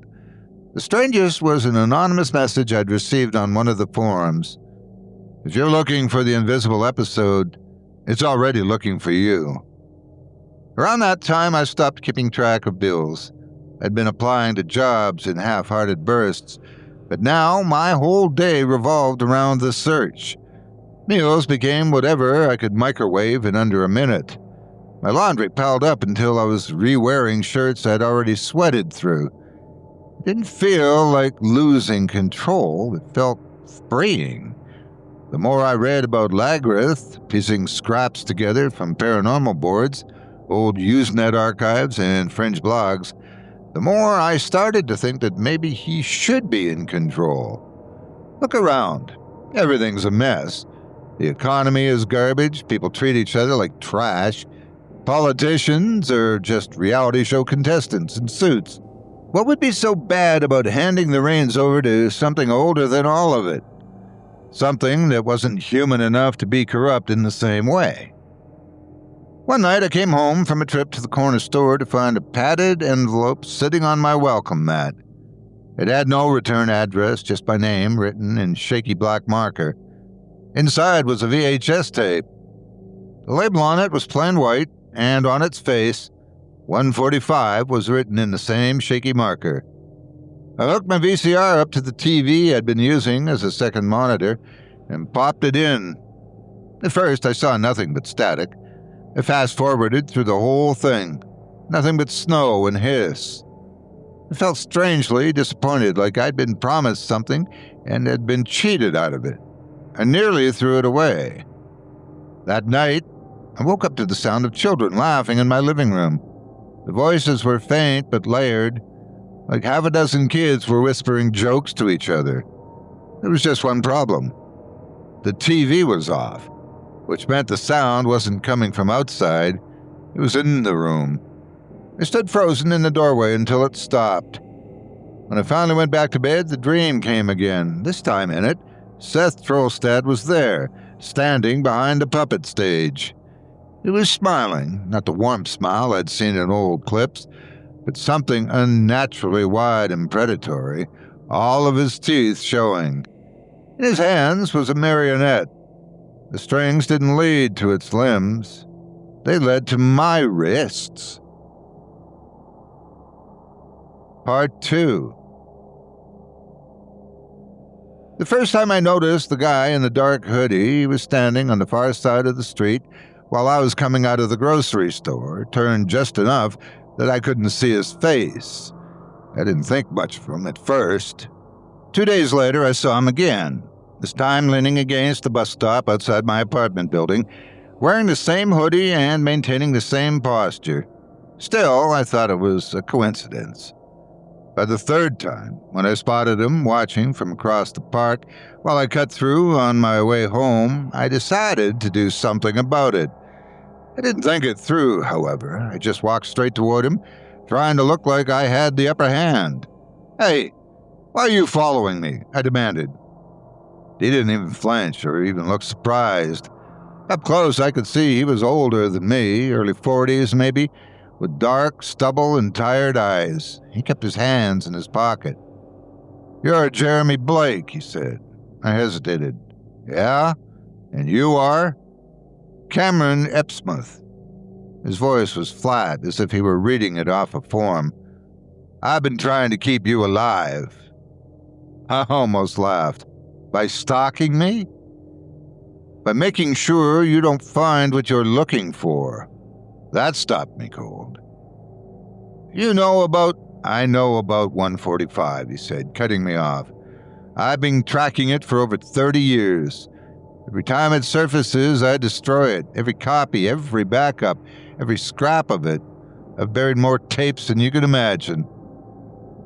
The strangest was an anonymous message I'd received on one of the forums. If you're looking for the invisible episode, it's already looking for you. Around that time, I stopped keeping track of bills. I'd been applying to jobs in half-hearted bursts, but now my whole day revolved around the search. Meals became whatever I could microwave in under a minute. My laundry piled up until I was re-wearing shirts I'd already sweated through. It didn't feel like losing control. It felt freeing. The more I read about Lagrith, piecing scraps together from paranormal boards, old Usenet archives, and fringe blogs, the more I started to think that maybe he should be in control. Look around. Everything's a mess. The economy is garbage. People treat each other like trash. Politicians are just reality show contestants in suits. What would be so bad about handing the reins over to something older than all of it? Something that wasn't human enough to be corrupt in the same way. One night I came home from a trip to the corner store to find a padded envelope sitting on my welcome mat. It had no return address, just my name written in shaky black marker. Inside was a VHS tape. The label on it was plain white, and on its face, 145 was written in the same shaky marker. I hooked my VCR up to the TV I'd been using as a second monitor and popped it in. At first, I saw nothing but static. I fast-forwarded through the whole thing. Nothing but snow and hiss. I felt strangely disappointed, like I'd been promised something and had been cheated out of it. I nearly threw it away. That night, I woke up to the sound of children laughing in my living room. The voices were faint but layered, like half a dozen kids were whispering jokes to each other. There was just one problem. The TV was off, which meant the sound wasn't coming from outside. It was in the room. I stood frozen in the doorway until it stopped. When I finally went back to bed, the dream came again. This time in it, Seth Trollstad was there, standing behind the puppet stage. He was smiling, not the warm smile I'd seen in old clips, but something unnaturally wide and predatory, all of his teeth showing. In his hands was a marionette. The strings didn't lead to its limbs. They led to my wrists. Part 2. The first time I noticed the guy in the dark hoodie, he was standing on the far side of the street while I was coming out of the grocery store, turned just enough that I couldn't see his face. I didn't think much of him at first. 2 days later, I saw him again, this time leaning against the bus stop outside my apartment building, wearing the same hoodie and maintaining the same posture. Still, I thought it was a coincidence. By the third time, when I spotted him watching from across the park while I cut through on my way home, I decided to do something about it. I didn't think it through, however. I just walked straight toward him, trying to look like I had the upper hand. "Hey, why are you following me?" I demanded. He didn't even flinch or even look surprised. Up close, I could see he was older than me, early 40s maybe, with dark stubble and tired eyes. He kept his hands in his pocket. "You're Jeremy Blake," he said. I hesitated. "Yeah? And you are?" "Cameron Epsmouth." His voice was flat, as if he were reading it off a form. "I've been trying to keep you alive." I almost laughed. "By stalking me?" "By making sure you don't find what you're looking for." That stopped me cold. "You know about—" "I know about 145, he said, cutting me off. "I've been tracking it for over 30 years. Every time it surfaces, I destroy it. Every copy, every backup, every scrap of it. I've buried more tapes than you can imagine."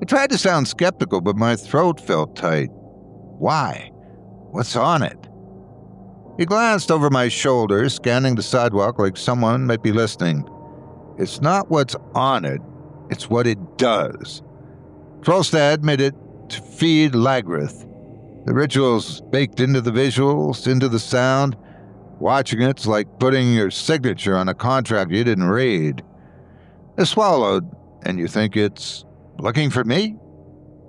I tried to sound skeptical, but my throat felt tight. "Why? What's on it?" He glanced over my shoulder, scanning the sidewalk like someone might be listening. "It's not what's on it, it's what it does. Trollstad made it to feed Lagrith. The ritual's baked into the visuals, into the sound. Watching it's like putting your signature on a contract you didn't read." I swallowed. "And you think it's looking for me?"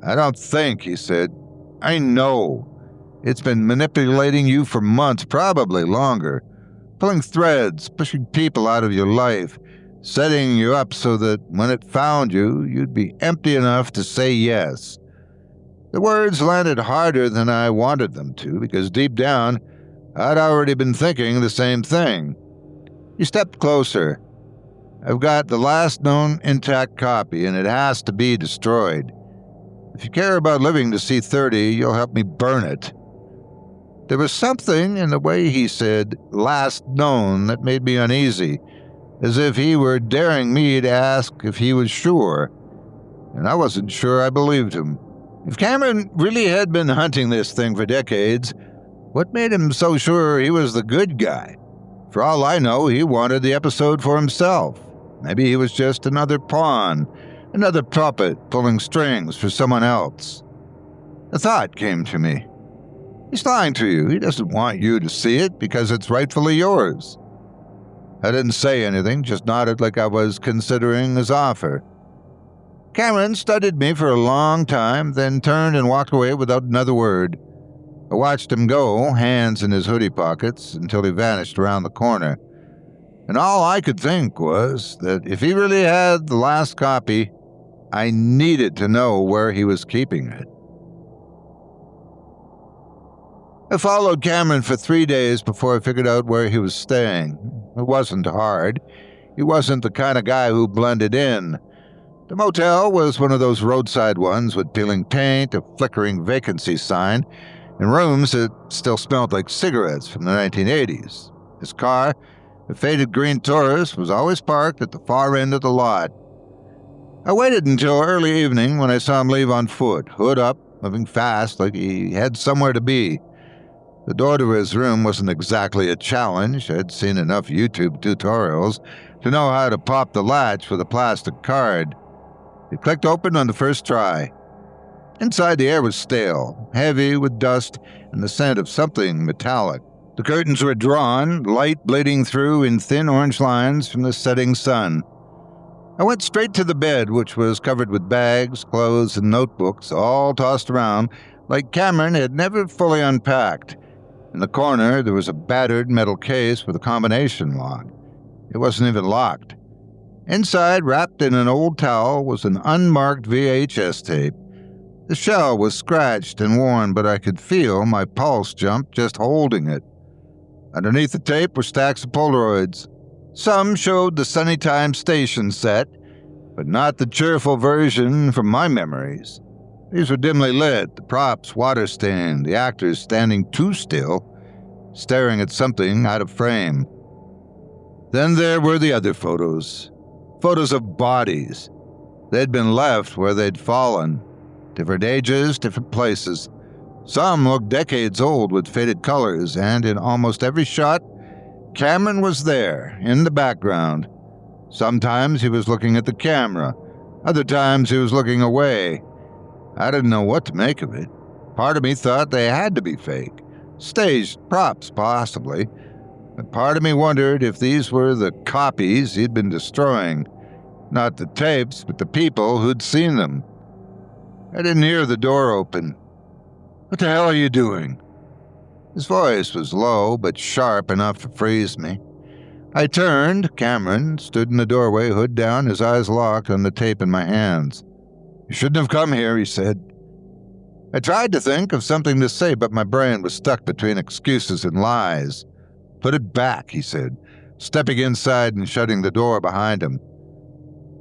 "I don't think," he said. "I know. It's been manipulating you for months, probably longer. Pulling threads, pushing people out of your life, setting you up so that when it found you, you'd be empty enough to say yes." The words landed harder than I wanted them to, because deep down, I'd already been thinking the same thing. He stepped closer. "I've got the last known intact copy, and it has to be destroyed. If you care about living to see 30, you'll help me burn it." There was something in the way he said "last known" that made me uneasy. as if he were daring me to ask if he was sure. And I wasn't sure I believed him. If Cameron really had been hunting this thing for decades, what made him so sure he was the good guy? For all I know, he wanted the episode for himself. Maybe he was just another pawn, another puppet pulling strings for someone else. A thought came to me. He's lying to you. He doesn't want you to see it because it's rightfully yours. I didn't say anything, just nodded like I was considering his offer. Cameron studied me for a long time, then turned and walked away without another word. I watched him go, hands in his hoodie pockets, until he vanished around the corner. And all I could think was that if he really had the last copy, I needed to know where he was keeping it. I followed Cameron for 3 days before I figured out where he was staying. It wasn't hard. He wasn't the kind of guy who blended in. The motel was one of those roadside ones with peeling paint, a flickering vacancy sign, and rooms that still smelled like cigarettes from the 1980s. His car, a faded green Taurus, was always parked at the far end of the lot. I waited until early evening when I saw him leave on foot, hood up, moving fast like he had somewhere to be. The door to his room wasn't exactly a challenge. I'd seen enough YouTube tutorials to know how to pop the latch with a plastic card. It clicked open on the first try. Inside, the air was stale, heavy with dust and the scent of something metallic. The curtains were drawn, light bleeding through in thin orange lines from the setting sun. I went straight to the bed, which was covered with bags, clothes, and notebooks, all tossed around like Cameron had never fully unpacked. In the corner, there was a battered metal case with a combination lock. It wasn't even locked. Inside, wrapped in an old towel, was an unmarked VHS tape. The shell was scratched and worn, but I could feel my pulse jump just holding it. Underneath the tape were stacks of Polaroids. Some showed the Sunny Time station set, but not the cheerful version from my memories. These were dimly lit, the props water-stained, the actors standing too still, staring at something out of frame. Then there were the other photos. Photos of bodies. They'd been left where they'd fallen. Different ages, different places. Some looked decades old with faded colors, and in almost every shot, Cameron was there, in the background. Sometimes he was looking at the camera. Other times he was looking away. I didn't know what to make of it. Part of me thought they had to be fake. Staged props, possibly. But part of me wondered if these were the copies he'd been destroying. Not the tapes, but the people who'd seen them. I didn't hear the door open. "What the hell are you doing?" His voice was low, but sharp enough to freeze me. I turned. Cameron stood in the doorway, hood down, his eyes locked on the tape in my hands. "You shouldn't have come here," he said. I tried to think of something to say, but my brain was stuck between excuses and lies. "Put it back," he said, stepping inside and shutting the door behind him.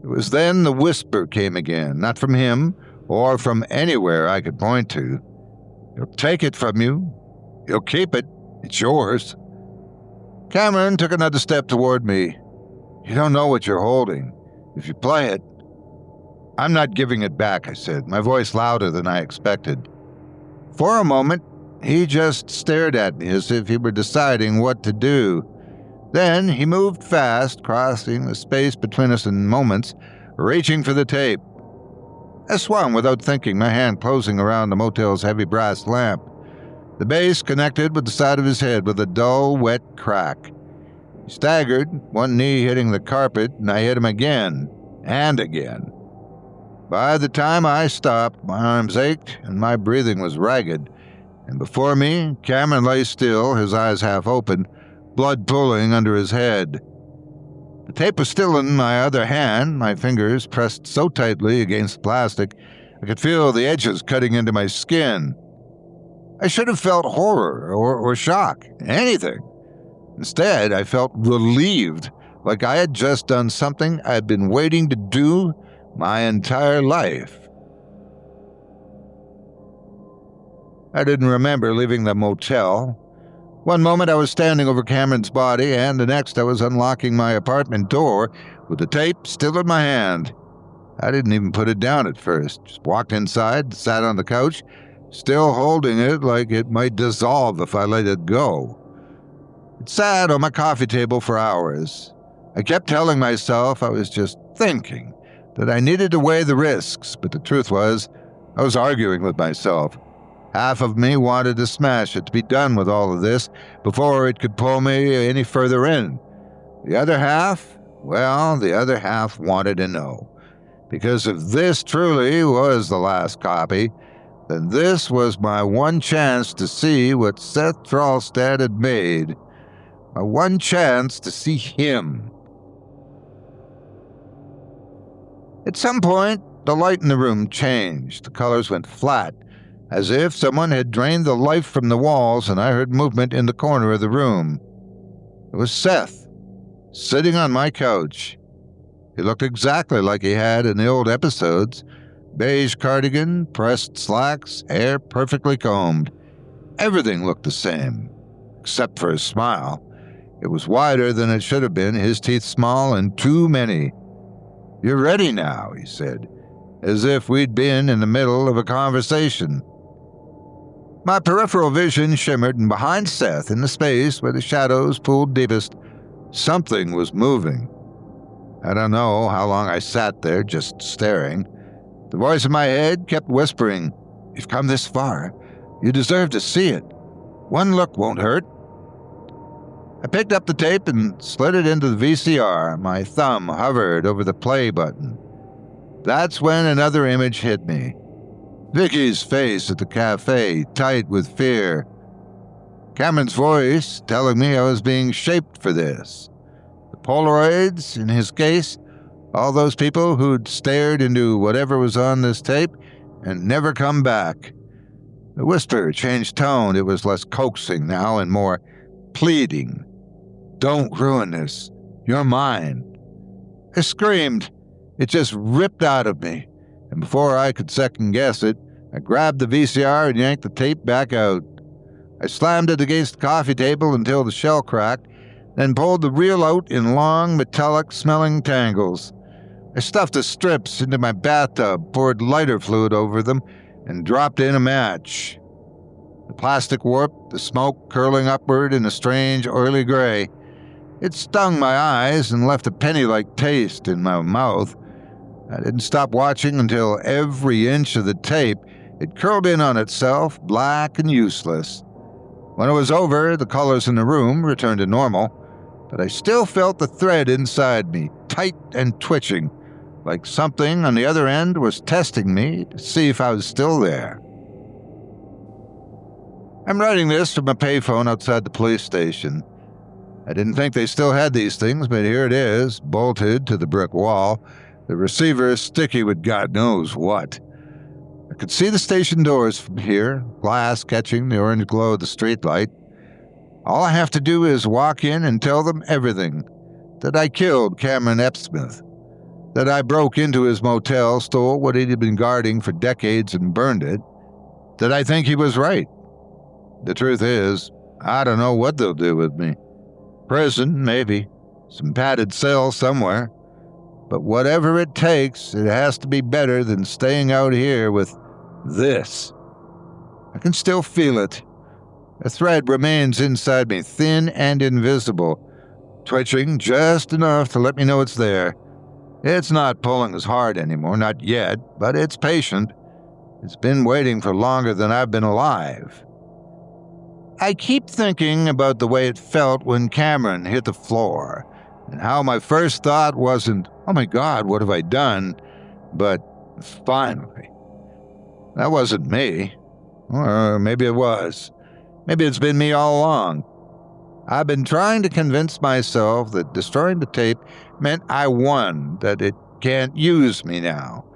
It was then the whisper came again, not from him or from anywhere I could point to. "He'll take it from you. He'll keep it. It's yours." Cameron took another step toward me. "You don't know what you're holding. If you play it..." "I'm not giving it back," I said, my voice louder than I expected. For a moment, he just stared at me as if he were deciding what to do. Then he moved fast, crossing the space between us in moments, reaching for the tape. I swung without thinking, my hand closing around the motel's heavy brass lamp. The base connected with the side of his head with a dull, wet crack. He staggered, one knee hitting the carpet, and I hit him again, and again. By the time I stopped, my arms ached and my breathing was ragged, and before me, Cameron lay still, his eyes half open, blood pooling under his head. The tape was still in my other hand, my fingers pressed so tightly against the plastic, I could feel the edges cutting into my skin. I should have felt horror or shock, anything. Instead, I felt relieved, like I had just done something I'd been waiting to do my entire life. I didn't remember leaving the motel. One moment I was standing over Cameron's body, and the next I was unlocking my apartment door with the tape still in my hand. I didn't even put it down at first. Just walked inside, sat on the couch, still holding it like it might dissolve if I let it go. It sat on my coffee table for hours. I kept telling myself I was just thinking, that I needed to weigh the risks, but the truth was, I was arguing with myself. Half of me wanted to smash it, to be done with all of this before it could pull me any further in. The other half wanted to know. Because if this truly was the last copy, then this was my one chance to see what Seth Tralstad had made. My one chance to see him. At some point, the light in the room changed. The colors went flat, as if someone had drained the life from the walls, and I heard movement in the corner of the room. It was Seth, sitting on my couch. He looked exactly like he had in the old episodes. Beige cardigan, pressed slacks, hair perfectly combed. Everything looked the same, except for his smile. It was wider than it should have been, his teeth small and too many. "You're ready now," he said, as if we'd been in the middle of a conversation. My peripheral vision shimmered, and behind Seth, in the space where the shadows pooled deepest, something was moving. I don't know how long I sat there, just staring. The voice in my head kept whispering, "You've come this far. You deserve to see it. One look won't hurt." I picked up the tape and slid it into the VCR. My thumb hovered over the play button. That's when another image hit me. Vicky's face at the cafe, tight with fear. Cameron's voice telling me I was being shaped for this. The Polaroids in his case, all those people who'd stared into whatever was on this tape and never come back. The whisper changed tone. It was less coaxing now and more pleading. "Don't ruin this. You're mine." I screamed. It just ripped out of me, and before I could second-guess it, I grabbed the VCR and yanked the tape back out. I slammed it against the coffee table until the shell cracked, then pulled the reel out in long, metallic-smelling tangles. I stuffed the strips into my bathtub, poured lighter fluid over them, and dropped in a match. The plastic warped, the smoke curling upward in a strange, oily gray. It stung my eyes and left a penny-like taste in my mouth. I didn't stop watching until every inch of the tape had curled in on itself, black and useless. When it was over, the colors in the room returned to normal, but I still felt the thread inside me, tight and twitching, like something on the other end was testing me to see if I was still there. I'm writing this from a payphone outside the police station. I didn't think they still had these things, but here it is, bolted to the brick wall. The receiver is sticky with God knows what. I could see the station doors from here, glass catching the orange glow of the streetlight. All I have to do is walk in and tell them everything. That I killed Cameron Epsmith. That I broke into his motel, stole what he'd been guarding for decades and burned it. That I think he was right. The truth is, I don't know what they'll do with me. Prison, maybe. Some padded cell somewhere. But whatever it takes, it has to be better than staying out here with this. I can still feel it. A thread remains inside me, thin and invisible, twitching just enough to let me know it's there. It's not pulling as hard anymore, not yet, but it's patient. It's been waiting for longer than I've been alive. I keep thinking about the way it felt when Cameron hit the floor, and how my first thought wasn't, "Oh my God, what have I done?" but, "Finally." That wasn't me. Or maybe it was. Maybe it's been me all along. I've been trying to convince myself that destroying the tape meant I won, that it can't use me now.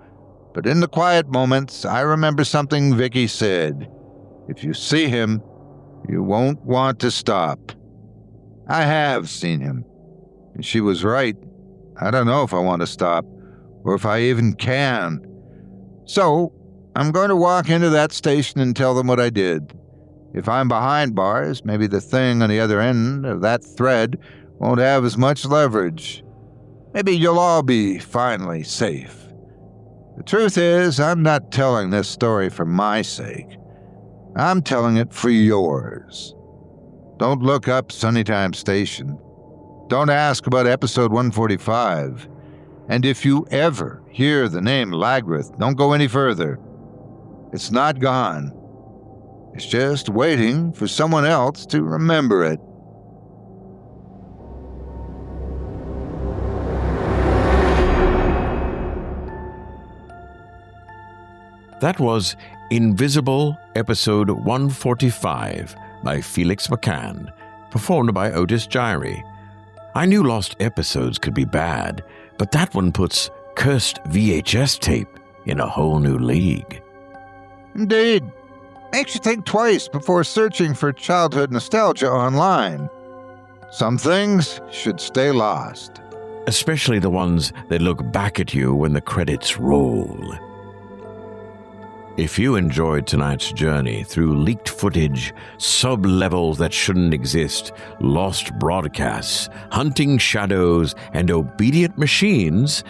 But in the quiet moments, I remember something Vicky said. If you see him, you won't want to stop. I have seen him, and she was right. I don't know if I want to stop, or if I even can. So, I'm going to walk into that station and tell them what I did. If I'm behind bars, maybe the thing on the other end of that thread won't have as much leverage. Maybe you'll all be finally safe. The truth is, I'm not telling this story for my sake. I'm telling it for yours. Don't look up Sunnytime Station. Don't ask about episode 145. And if you ever hear the name Lagrith, don't go any further. It's not gone. It's just waiting for someone else to remember it. That was Invisible, episode 145 by Felix McCann, performed by Otis Jiry. I knew lost episodes could be bad, but that one puts cursed VHS tape in a whole new league. Indeed. Makes you think twice before searching for childhood nostalgia online. Some things should stay lost. Especially the ones that look back at you when the credits roll. If you enjoyed tonight's journey through leaked footage, sub-levels that shouldn't exist, lost broadcasts, hunting shadows, and obedient machines,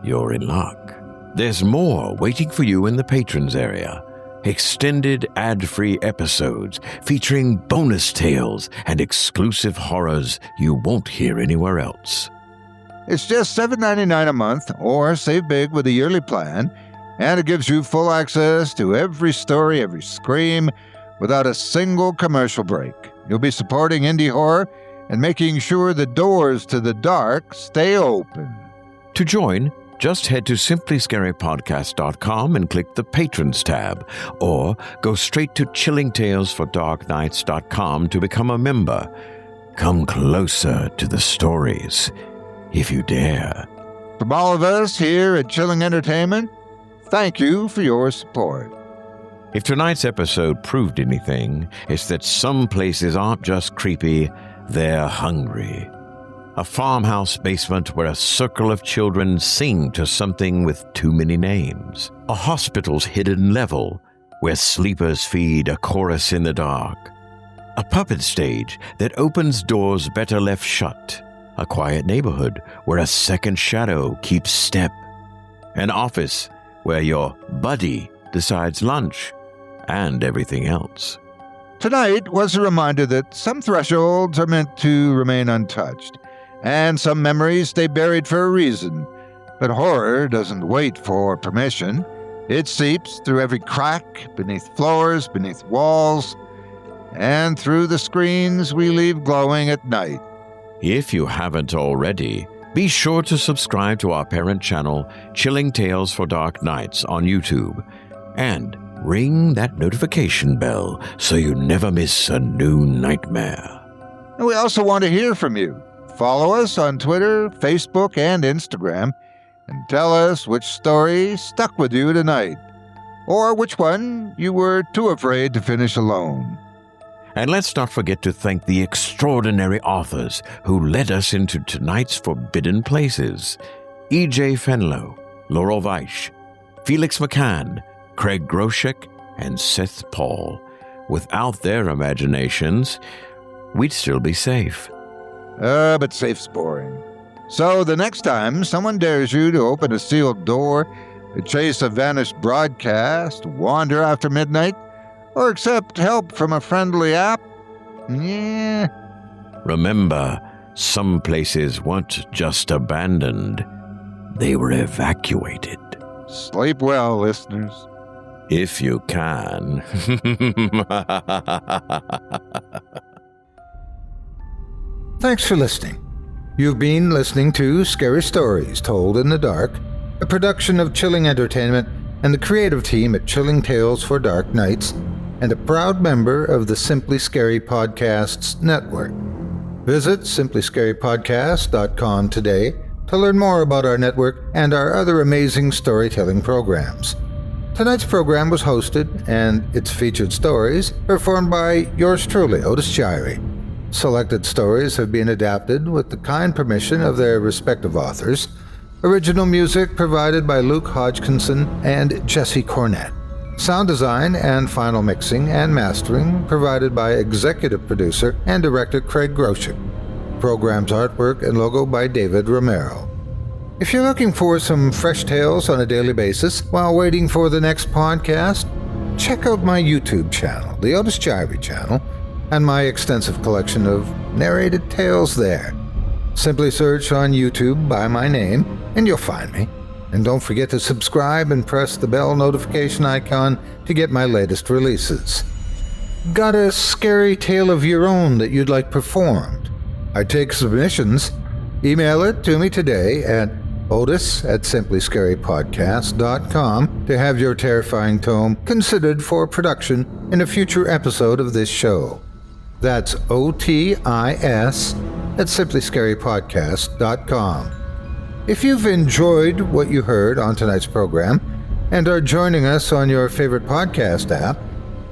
you're in luck. There's more waiting for you in the patrons area. Extended ad-free episodes featuring bonus tales and exclusive horrors you won't hear anywhere else. It's just $7.99 a month, or save big with a yearly plan, and it gives you full access to every story, every scream, without a single commercial break. You'll be supporting indie horror and making sure the doors to the dark stay open. To join, just head to simplyscarypodcast.com and click the Patrons tab, or go straight to chillingtalesfordarknights.com to become a member. Come closer to the stories, if you dare. From all of us here at Chilling Entertainment, thank you for your support. If tonight's episode proved anything, it's that some places aren't just creepy, they're hungry. A farmhouse basement where a circle of children sing to something with too many names. A hospital's hidden level where sleepers feed a chorus in the dark. A puppet stage that opens doors better left shut. A quiet neighborhood where a second shadow keeps step. An office where your buddy decides lunch and everything else. Tonight was a reminder that some thresholds are meant to remain untouched, and some memories stay buried for a reason. But horror doesn't wait for permission. It seeps through every crack, beneath floors, beneath walls, and through the screens we leave glowing at night. If you haven't already, be sure to subscribe to our parent channel, Chilling Tales for Dark Nights on YouTube, and ring that notification bell so you never miss a new nightmare. And we also want to hear from you. Follow us on Twitter, Facebook, and Instagram, and tell us which story stuck with you tonight, or which one you were too afraid to finish alone. And let's not forget to thank the extraordinary authors who led us into tonight's forbidden places. E.J. Fenlow, Laurel Veitch, Felix McCann, Craig Groshek, and Seth Paul. Without their imaginations, we'd still be safe. But safe's boring. So the next time someone dares you to open a sealed door, chase a vanished broadcast, wander after midnight, or accept help from a friendly app, remember, some places weren't just abandoned, they were evacuated. Sleep well, listeners. If you can. Thanks for listening. You've been listening to Scary Stories Told in the Dark, a production of Chilling Entertainment and the creative team at Chilling Tales for Dark Nights, and a proud member of the Simply Scary Podcasts network. Visit simplyscarypodcast.com today to learn more about our network and our other amazing storytelling programs. Tonight's program was hosted, and its featured stories performed by yours truly, Otis Jiry. Selected stories have been adapted with the kind permission of their respective authors. Original music provided by Luke Hodgkinson and Jesse Cornett. Sound design and final mixing and mastering provided by executive producer and director Craig Groshek. Program's artwork and logo by David Romero. If you're looking for some fresh tales on a daily basis while waiting for the next podcast, check out my YouTube channel, the Otis Jiry channel, and my extensive collection of narrated tales there. Simply search on YouTube by my name, and you'll find me. And don't forget to subscribe and press the bell notification icon to get my latest releases. Got a scary tale of your own that you'd like performed? I take submissions. Email it to me today at otis@simplyscarypodcast.com to have your terrifying tome considered for production in a future episode of this show. That's otis@simplyscarypodcast.com. If you've enjoyed what you heard on tonight's program and are joining us on your favorite podcast app,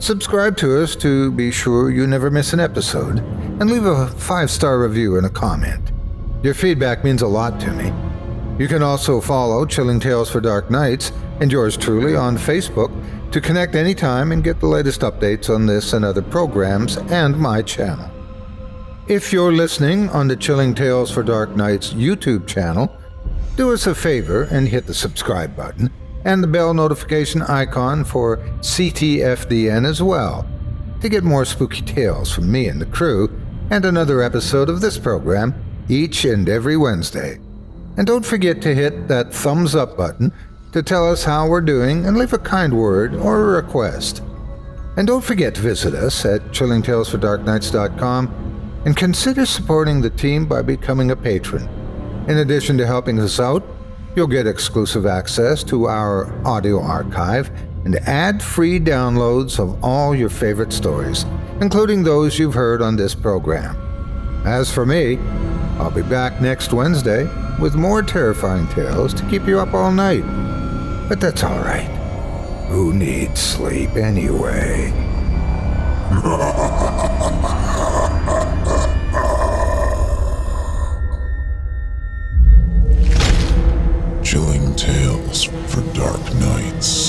subscribe to us to be sure you never miss an episode, and leave a 5-star review and a comment. Your feedback means a lot to me. You can also follow Chilling Tales for Dark Nights and yours truly on Facebook to connect anytime and get the latest updates on this and other programs and my channel. If you're listening on the Chilling Tales for Dark Nights YouTube channel, do us a favor and hit the subscribe button and the bell notification icon for ctfdn as well to get more spooky tales from me and the crew and another episode of this program each and every Wednesday. And don't forget to hit that thumbs up button to tell us how we're doing and leave a kind word or a request. And don't forget to visit us at chillingtalesfordarknights.com and consider supporting the team by becoming a patron. In addition to helping us out, you'll get exclusive access to our audio archive and ad-free downloads of all your favorite stories, including those you've heard on this program. As for me, I'll be back next Wednesday with more terrifying tales to keep you up all night. But that's all right. Who needs sleep anyway? Chilling Tales for Dark Nights.